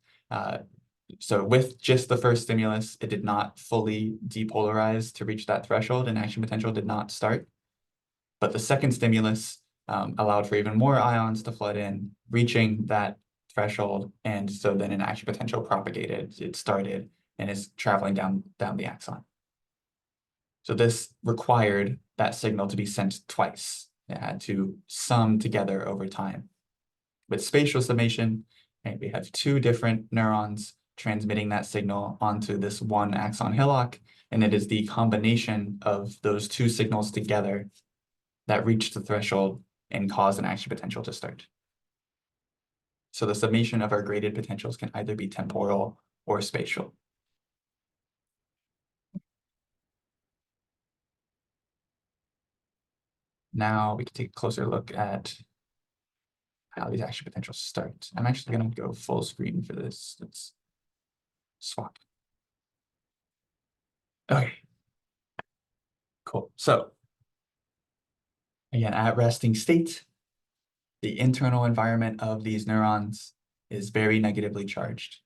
So with just the first stimulus, it did not fully depolarize to reach that threshold and action potential did not start. But the second stimulus allowed for even more ions to flood in, reaching that threshold. And so then an action potential propagated, it started and is traveling down the axon. So this required that signal to be sent twice. It had to sum together over time. With spatial summation, right, we have two different neurons transmitting that signal onto this one axon hillock, and it is the combination of those two signals together that reach the threshold and cause an action potential to start. So the summation of our graded potentials can either be temporal or spatial. Now we can take a closer look at how these action potentials start. I'm actually going to go full screen for this. Let's swap. Okay, cool. So again, at resting state, the internal environment of these neurons is very negatively charged.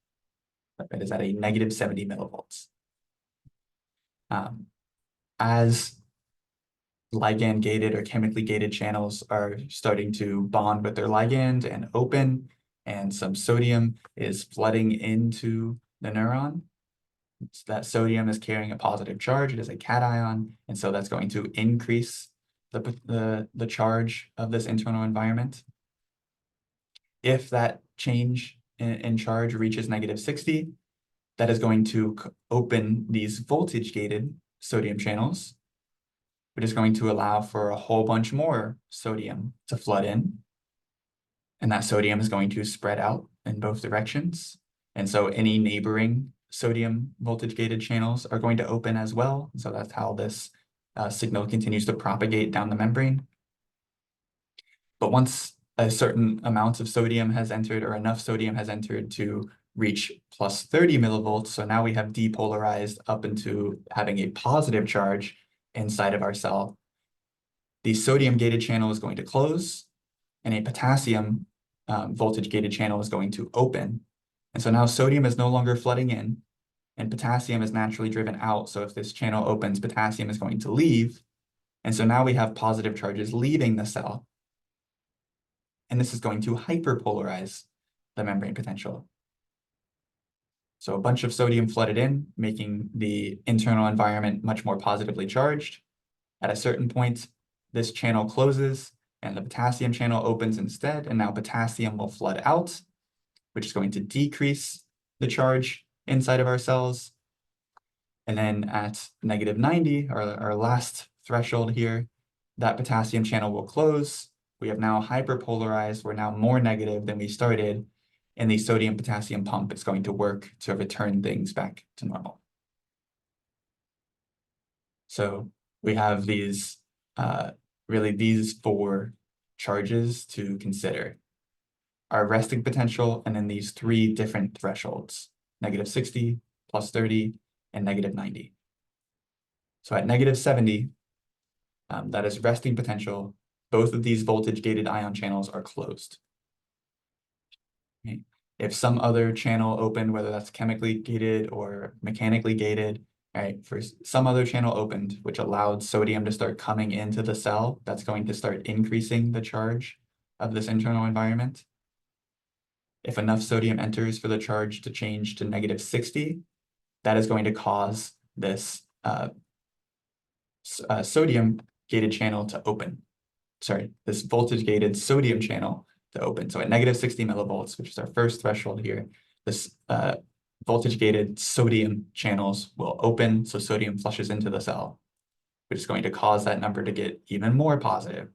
It is at a negative 70 millivolts. As ligand gated or chemically gated channels are starting to bond with their ligand and open, and some sodium is flooding into the neuron. So that sodium is carrying a positive charge. It is a cation, and so that's going to increase the charge of this internal environment. If that change in charge reaches negative 60, that is going to open these voltage-gated sodium channels, which is going to allow for a whole bunch more sodium to flood in. And that sodium is going to spread out in both directions. And so any neighboring sodium voltage-gated channels are going to open as well. So that's how this signal continues to propagate down the membrane. But once a certain amount of sodium has entered, or enough sodium has entered to reach plus 30 millivolts, so now we have depolarized up into having a positive charge inside of our cell, the sodium-gated channel is going to close, and a potassium voltage-gated channel is going to open. And so now sodium is no longer flooding in, and potassium is naturally driven out. So if this channel opens, potassium is going to leave. And so now we have positive charges leaving the cell. And this is going to hyperpolarize the membrane potential. So a bunch of sodium flooded in, making the internal environment much more positively charged. At a certain point, this channel closes and the potassium channel opens instead, and now potassium will flood out, which is going to decrease the charge inside of our cells. And then at negative 90, our last threshold here, that potassium channel will close. We have now hyperpolarized. We're now more negative than we started, and the sodium-potassium pump is going to work to return things back to normal. So we have these, really these four charges to consider. Our resting potential, and then these three different thresholds, negative 60, plus 30, and negative 90. So at negative 70, that is resting potential. Both of these voltage-gated ion channels are closed. Okay. If some other channel opened, whether that's chemically gated or mechanically gated, right, for some other channel opened, which allowed sodium to start coming into the cell, that's going to start increasing the charge of this internal environment. If enough sodium enters for the charge to change to negative 60, that is going to cause this sodium-gated channel to open. Sorry, this voltage-gated sodium channel to open. So at negative 60 millivolts, which is our first threshold here, this voltage-gated sodium channels will open, so sodium flushes into the cell, which is going to cause that number to get even more positive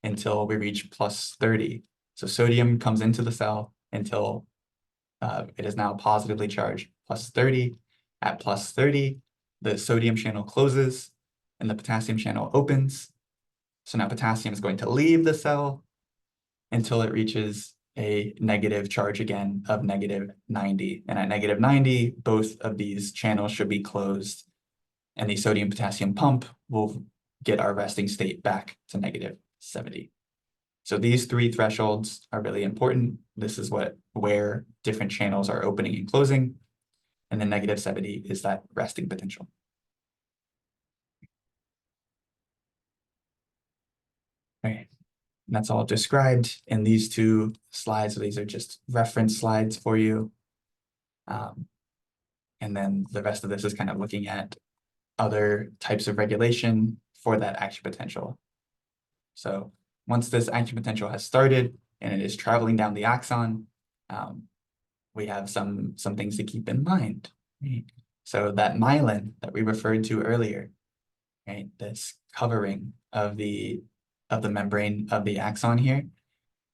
until we reach plus 30. So sodium comes into the cell until it is now positively charged, plus 30. At plus 30, the sodium channel closes and the potassium channel opens. So now potassium is going to leave the cell until it reaches a negative charge again of negative 90. And at negative 90, both of these channels should be closed, and the sodium-potassium pump will get our resting state back to negative 70. So these three thresholds are really important. This is where different channels are opening and closing. And then negative 70 is that resting potential. Okay. And that's all described in these two slides. So these are just reference slides for you. And then the rest of this is kind of looking at other types of regulation for that action potential. So once this action potential has started and it is traveling down the axon, we have some things to keep in mind. Right? So that myelin that we referred to earlier, right? This covering of the membrane of the axon here,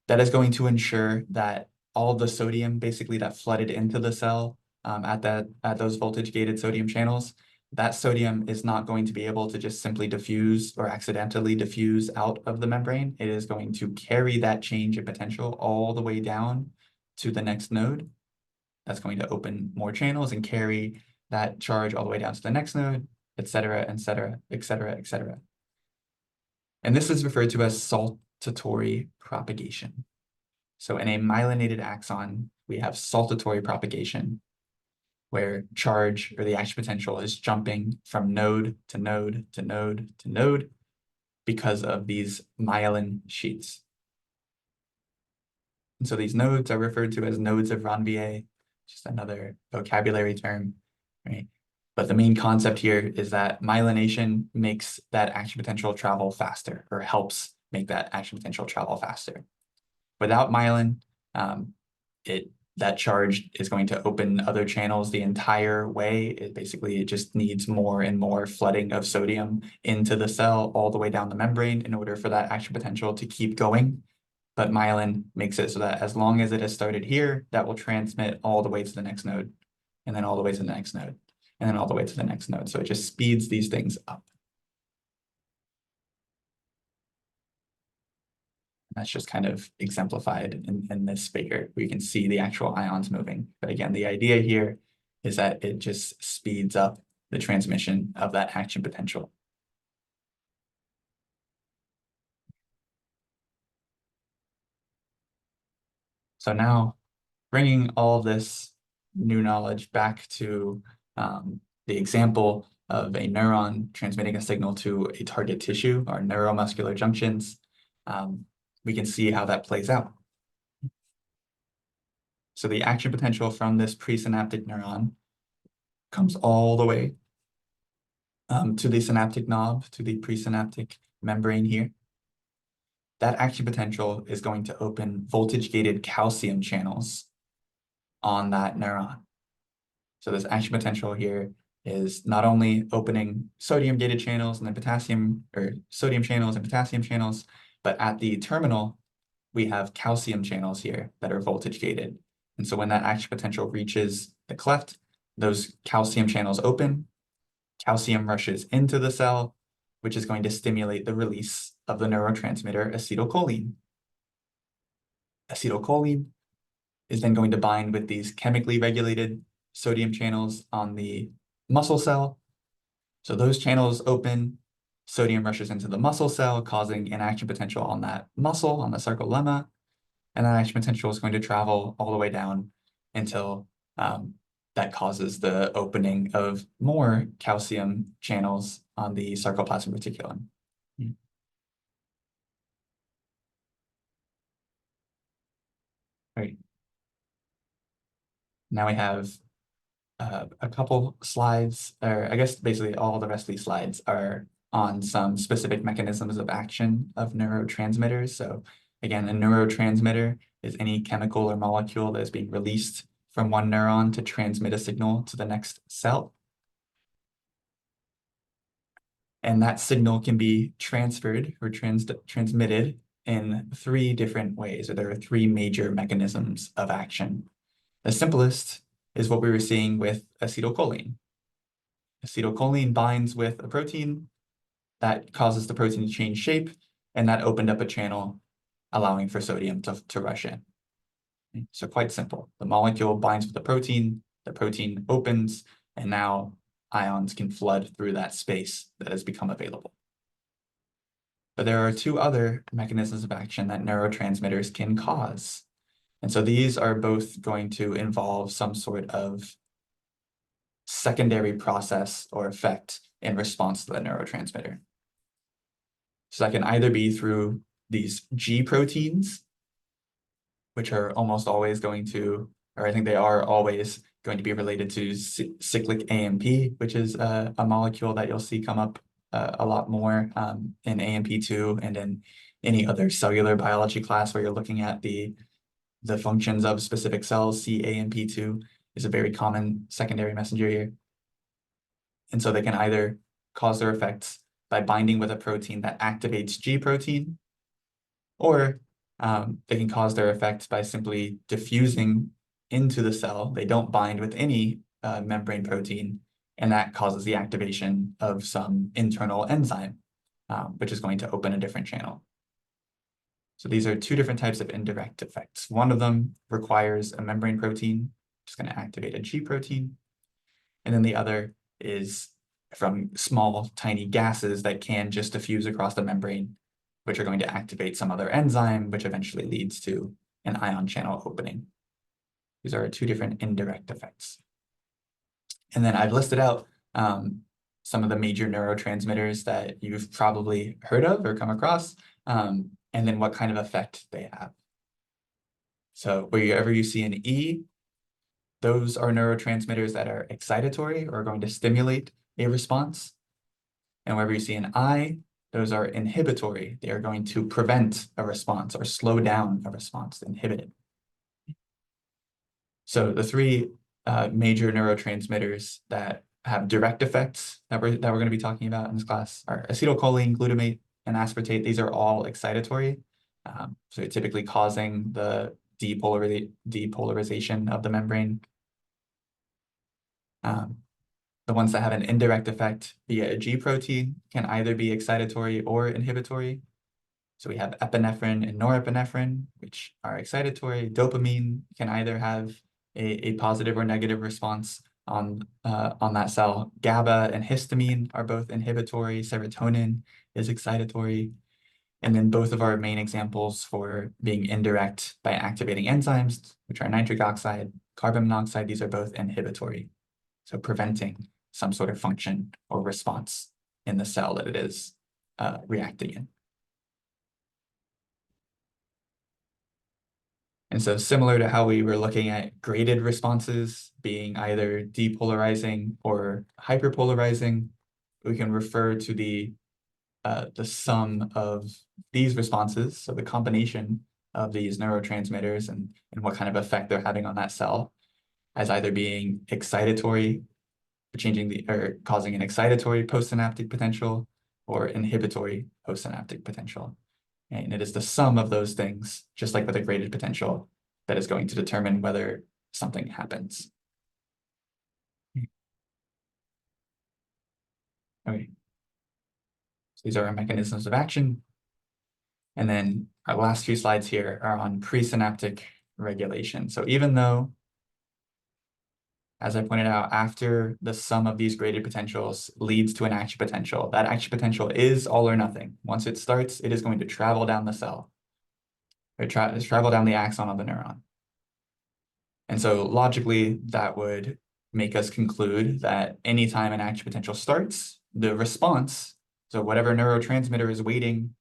that is going to ensure that all the sodium basically that flooded into the cell at those voltage gated sodium channels, that sodium is not going to be able to just simply diffuse or accidentally diffuse out of the membrane. It is going to carry that change in potential all the way down to the next node. That's going to open more channels and carry that charge all the way down to the next node, et cetera, et cetera, et cetera, et cetera. And this is referred to as saltatory propagation. So in a myelinated axon, we have saltatory propagation, where charge or the action potential is jumping from node to node to node to node because of these myelin sheets. And so these nodes are referred to as nodes of Ranvier, just another vocabulary term, right? But the main concept here is that myelination makes that action potential travel faster, or helps make that action potential travel faster. Without myelin, that charge is going to open other channels the entire way. It just needs more and more flooding of sodium into the cell all the way down the membrane in order for that action potential to keep going. But myelin makes it so that as long as it has started here, that will transmit all the way to the next node, and then all the way to the next node, and then all the way to the next node. So it just speeds these things up. That's just kind of exemplified in this figure, where you can see the actual ions moving. But again, the idea here is that it just speeds up the transmission of that action potential. So now, bringing all this new knowledge back to the example of a neuron transmitting a signal to a target tissue, or neuromuscular junctions, we can see how that plays out. So the action potential from this presynaptic neuron comes all the way to the synaptic knob, to the presynaptic membrane here. That action potential is going to open voltage-gated calcium channels on that neuron. So this action potential here is not only opening sodium-gated channels and then potassium, or sodium channels and potassium channels, but at the terminal, we have calcium channels here that are voltage-gated. And so when that action potential reaches the cleft, those calcium channels open, calcium rushes into the cell, which is going to stimulate the release of the neurotransmitter acetylcholine. Acetylcholine is then going to bind with these chemically regulated sodium channels on the muscle cell. So those channels open, sodium rushes into the muscle cell, causing an action potential on that muscle, on the sarcolemma, and that action potential is going to travel all the way down until that causes the opening of more calcium channels on the sarcoplasmic reticulum. Right. Now we have a couple slides, or I guess basically all the rest of these slides are on some specific mechanisms of action of neurotransmitters. So again, a neurotransmitter is any chemical or molecule that is being released from one neuron to transmit a signal to the next cell. And that signal can be transferred or transmitted in three different ways, or there are three major mechanisms of action. The simplest is what we were seeing with acetylcholine. Acetylcholine binds with a protein that causes the protein to change shape, and that opened up a channel allowing for sodium to rush in. So quite simple. The molecule binds with the protein opens, and now ions can flood through that space that has become available. But there are two other mechanisms of action that neurotransmitters can cause. And so these are both going to involve some sort of secondary process or effect in response to the neurotransmitter. So that can either be through these G proteins, which are almost always going to, or I think they are always going to be related to cyclic AMP, which is a molecule that you'll see come up a lot more in AMP2 and in any other cellular biology class where you're looking at the functions of specific cells, CAMP2 is a very common secondary messenger here. And so they can either cause their effects by binding with a protein that activates G protein, or they can cause their effects by simply diffusing into the cell. They don't bind with any membrane protein, and that causes the activation of some internal enzyme, which is going to open a different channel. So these are two different types of indirect effects. One of them requires a membrane protein, which is going to activate a G protein. And then the other is from small, tiny gases that can just diffuse across the membrane, which are going to activate some other enzyme, which eventually leads to an ion channel opening. These are two different indirect effects. And then I've listed out some of the major neurotransmitters that you've probably heard of or come across, and then what kind of effect they have. So wherever you see an E, those are neurotransmitters that are excitatory or going to stimulate a response. And wherever you see an I, those are inhibitory. They are going to prevent a response or slow down a response, inhibit it. So the three major neurotransmitters that have direct effects that we're going to be talking about in this class are acetylcholine, glutamate, and aspartate. These are all excitatory. So typically causing the depolarization of the membrane. The ones that have an indirect effect via a G protein can either be excitatory or inhibitory. So we have epinephrine and norepinephrine, which are excitatory. Dopamine can either have a positive or negative response on that cell. GABA and histamine are both inhibitory. Serotonin is excitatory. And then both of our main examples for being indirect by activating enzymes, which are nitric oxide, carbon monoxide, these are both inhibitory. So preventing some sort of function or response in the cell that it is reacting in. And so similar to how we were looking at graded responses being either depolarizing or hyperpolarizing, we can refer to the sum of these responses, so the combination of these neurotransmitters and what kind of effect they're having on that cell, as either being excitatory, or causing an excitatory postsynaptic potential, or inhibitory postsynaptic potential. And it is the sum of those things, just like with a graded potential, that is going to determine whether something happens. Okay. So these are our mechanisms of action. And then our last few slides here are on presynaptic regulation. So even though, as I pointed out, after the sum of these graded potentials leads to an action potential, that action potential is all or nothing. Once it starts, it is going to travel down the cell, or travel down the axon of the neuron. And so logically, that would make us conclude that anytime an action potential starts, the response, so whatever neurotransmitter is waiting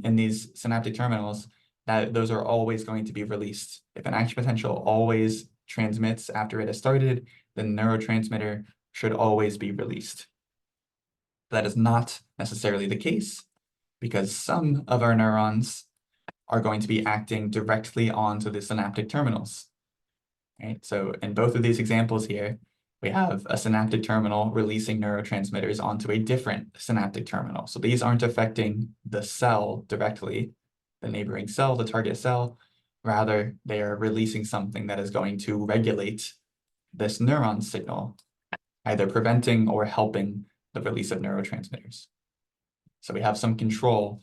in these synaptic terminals, that those are always going to be released. If an action potential always transmits after it has started, then neurotransmitter should always be released. That is not necessarily the case, because some of our neurons are going to be acting directly onto the synaptic terminals. Right? So in both of these examples here, we have a synaptic terminal releasing neurotransmitters onto a different synaptic terminal. So these aren't affecting the cell directly, the neighboring cell, the target cell. Rather, they are releasing something that is going to regulate this neuron signal, either preventing or helping the release of neurotransmitters. So we have some control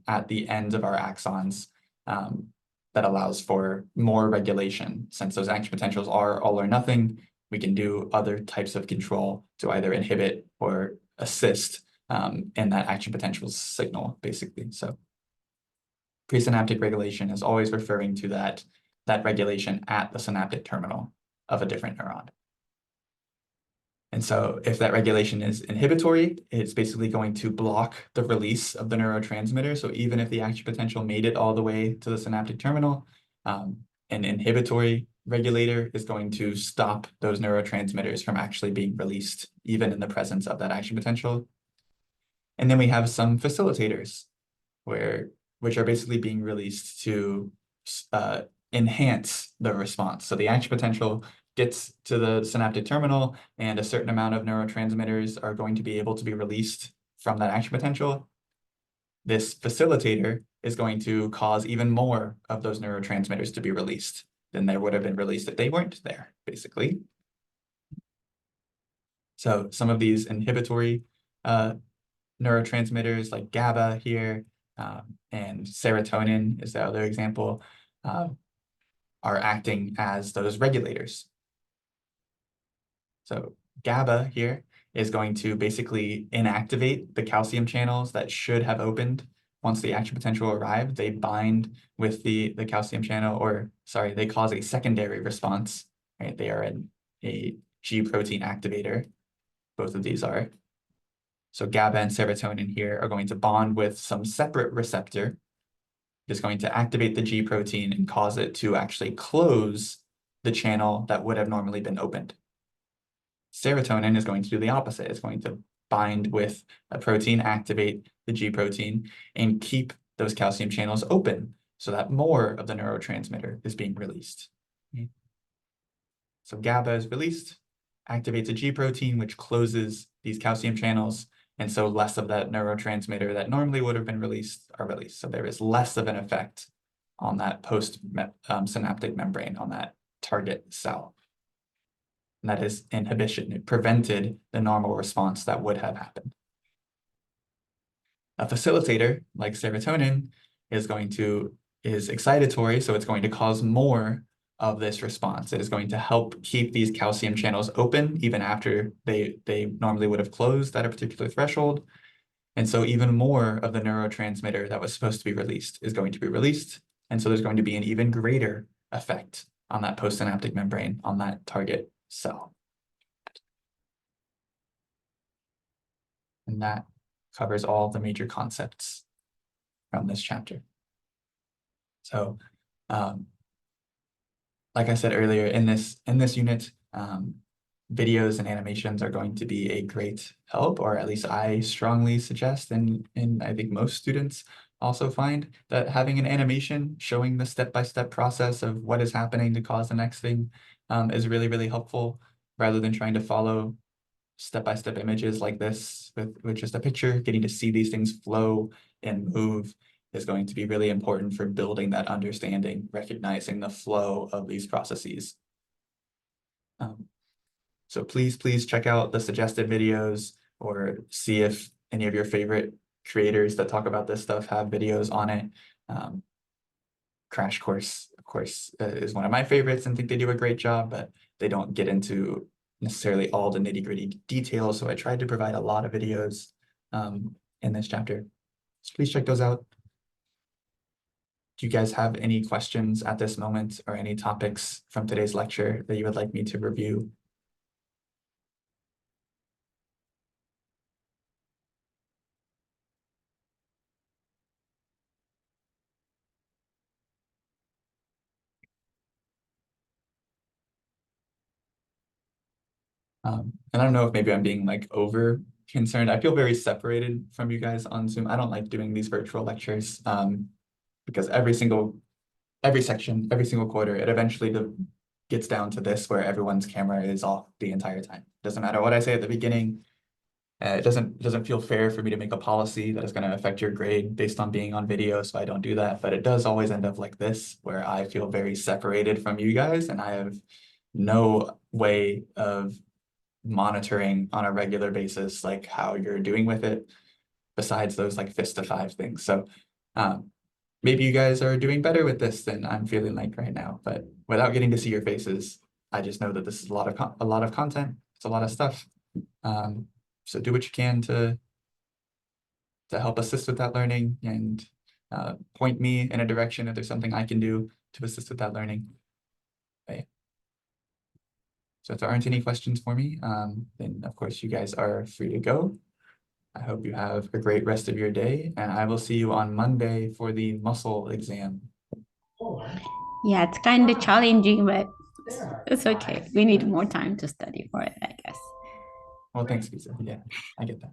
at the ends of our axons that allows for more regulation. Since those action potentials are all or nothing, we can do other types of control to either inhibit or assist in that action potential signal, basically. So presynaptic regulation is always referring to that regulation at the synaptic terminal of a different neuron. And so if that regulation is inhibitory, it's basically going to block the release of the neurotransmitter. So even if the action potential made it all the way to the synaptic terminal, an inhibitory regulator is going to stop those neurotransmitters from actually being released, even in the presence of that action potential. And then we have some facilitators, where which are basically being released to enhance the response. So the action potential gets to the synaptic terminal, and a certain amount of neurotransmitters are going to be able to be released from that action potential. This facilitator is going to cause even more of those neurotransmitters to be released than there would have been released if they weren't there, basically. So some of these inhibitory neurotransmitters like GABA here and serotonin is the other example, are acting as those regulators. So GABA here is going to basically inactivate the calcium channels that should have opened once the action potential arrived. They bind with the calcium channel, or sorry, they cause a secondary response, right? They are a G protein activator. Both of these are. So GABA and serotonin here are going to bond with some separate receptor. It's going to activate the G protein and cause it to actually close the channel that would have normally been opened. Serotonin is going to do the opposite. It's going to bind with a protein, activate the G protein, and keep those calcium channels open so that more of the neurotransmitter is being released. So GABA is released, activates a G protein, which closes these calcium channels, and so less of that neurotransmitter that normally would have been released are released. So there is less of an effect on that post-synaptic membrane, on that target cell. And that is inhibition. It prevented the normal response that would have happened. A facilitator, like serotonin, is excitatory, so it's going to cause more of this response. It is going to help keep these calcium channels open even after they normally would have closed at a particular threshold. And so even more of the neurotransmitter that was supposed to be released is going to be released. And so there's going to be an even greater effect on that postsynaptic membrane, on that target cell. And that covers all the major concepts from this chapter. So, like I said earlier, in this unit, videos and animations are going to be a great help, or at least I strongly suggest, and I think most students also find that having an animation showing the step-by-step process of what is happening to cause the next thing is really, really helpful, rather than trying to follow step-by-step images like this with just a picture. Getting to see these things flow and move is going to be really important for building that understanding, recognizing the flow of these processes. So please check out the suggested videos, or see if any of your favorite creators that talk about this stuff have videos on it. Crash Course, of course, is one of my favorites and think they do a great job, but they don't get into necessarily all the nitty-gritty details. So I tried to provide a lot of videos in this chapter. So please check those out. Do you guys have any questions at this moment, or any topics from today's lecture that you would like me to review? And I don't know if maybe I'm being like over concerned. I feel very separated from you guys on Zoom. I don't like doing these virtual lectures because every section, every single quarter, it eventually gets down to this where everyone's camera is off the entire time. Doesn't matter what I say at the beginning. It doesn't feel fair for me to make a policy that is going to affect your grade based on being on video, so I don't do that. But it does always end up like this, where I feel very separated from you guys, and I have no way of monitoring on a regular basis like how you're doing with it, besides those like fist to five things. So maybe you guys are doing better with this than I'm feeling like right now, but without getting to see your faces, I just know that this is a lot of content. It's a lot of stuff. So do what you can to help assist with that learning, and point me in a direction if there's something I can do to assist with that learning. Okay. So if there aren't any questions for me, then of course you guys are free to go. I hope you have a great rest of your day, and I will see you on Monday for the muscle exam. Yeah, it's kind of challenging, but it's okay. We need more time to study for it, I guess. Well, thanks, Lisa. Yeah, I get that.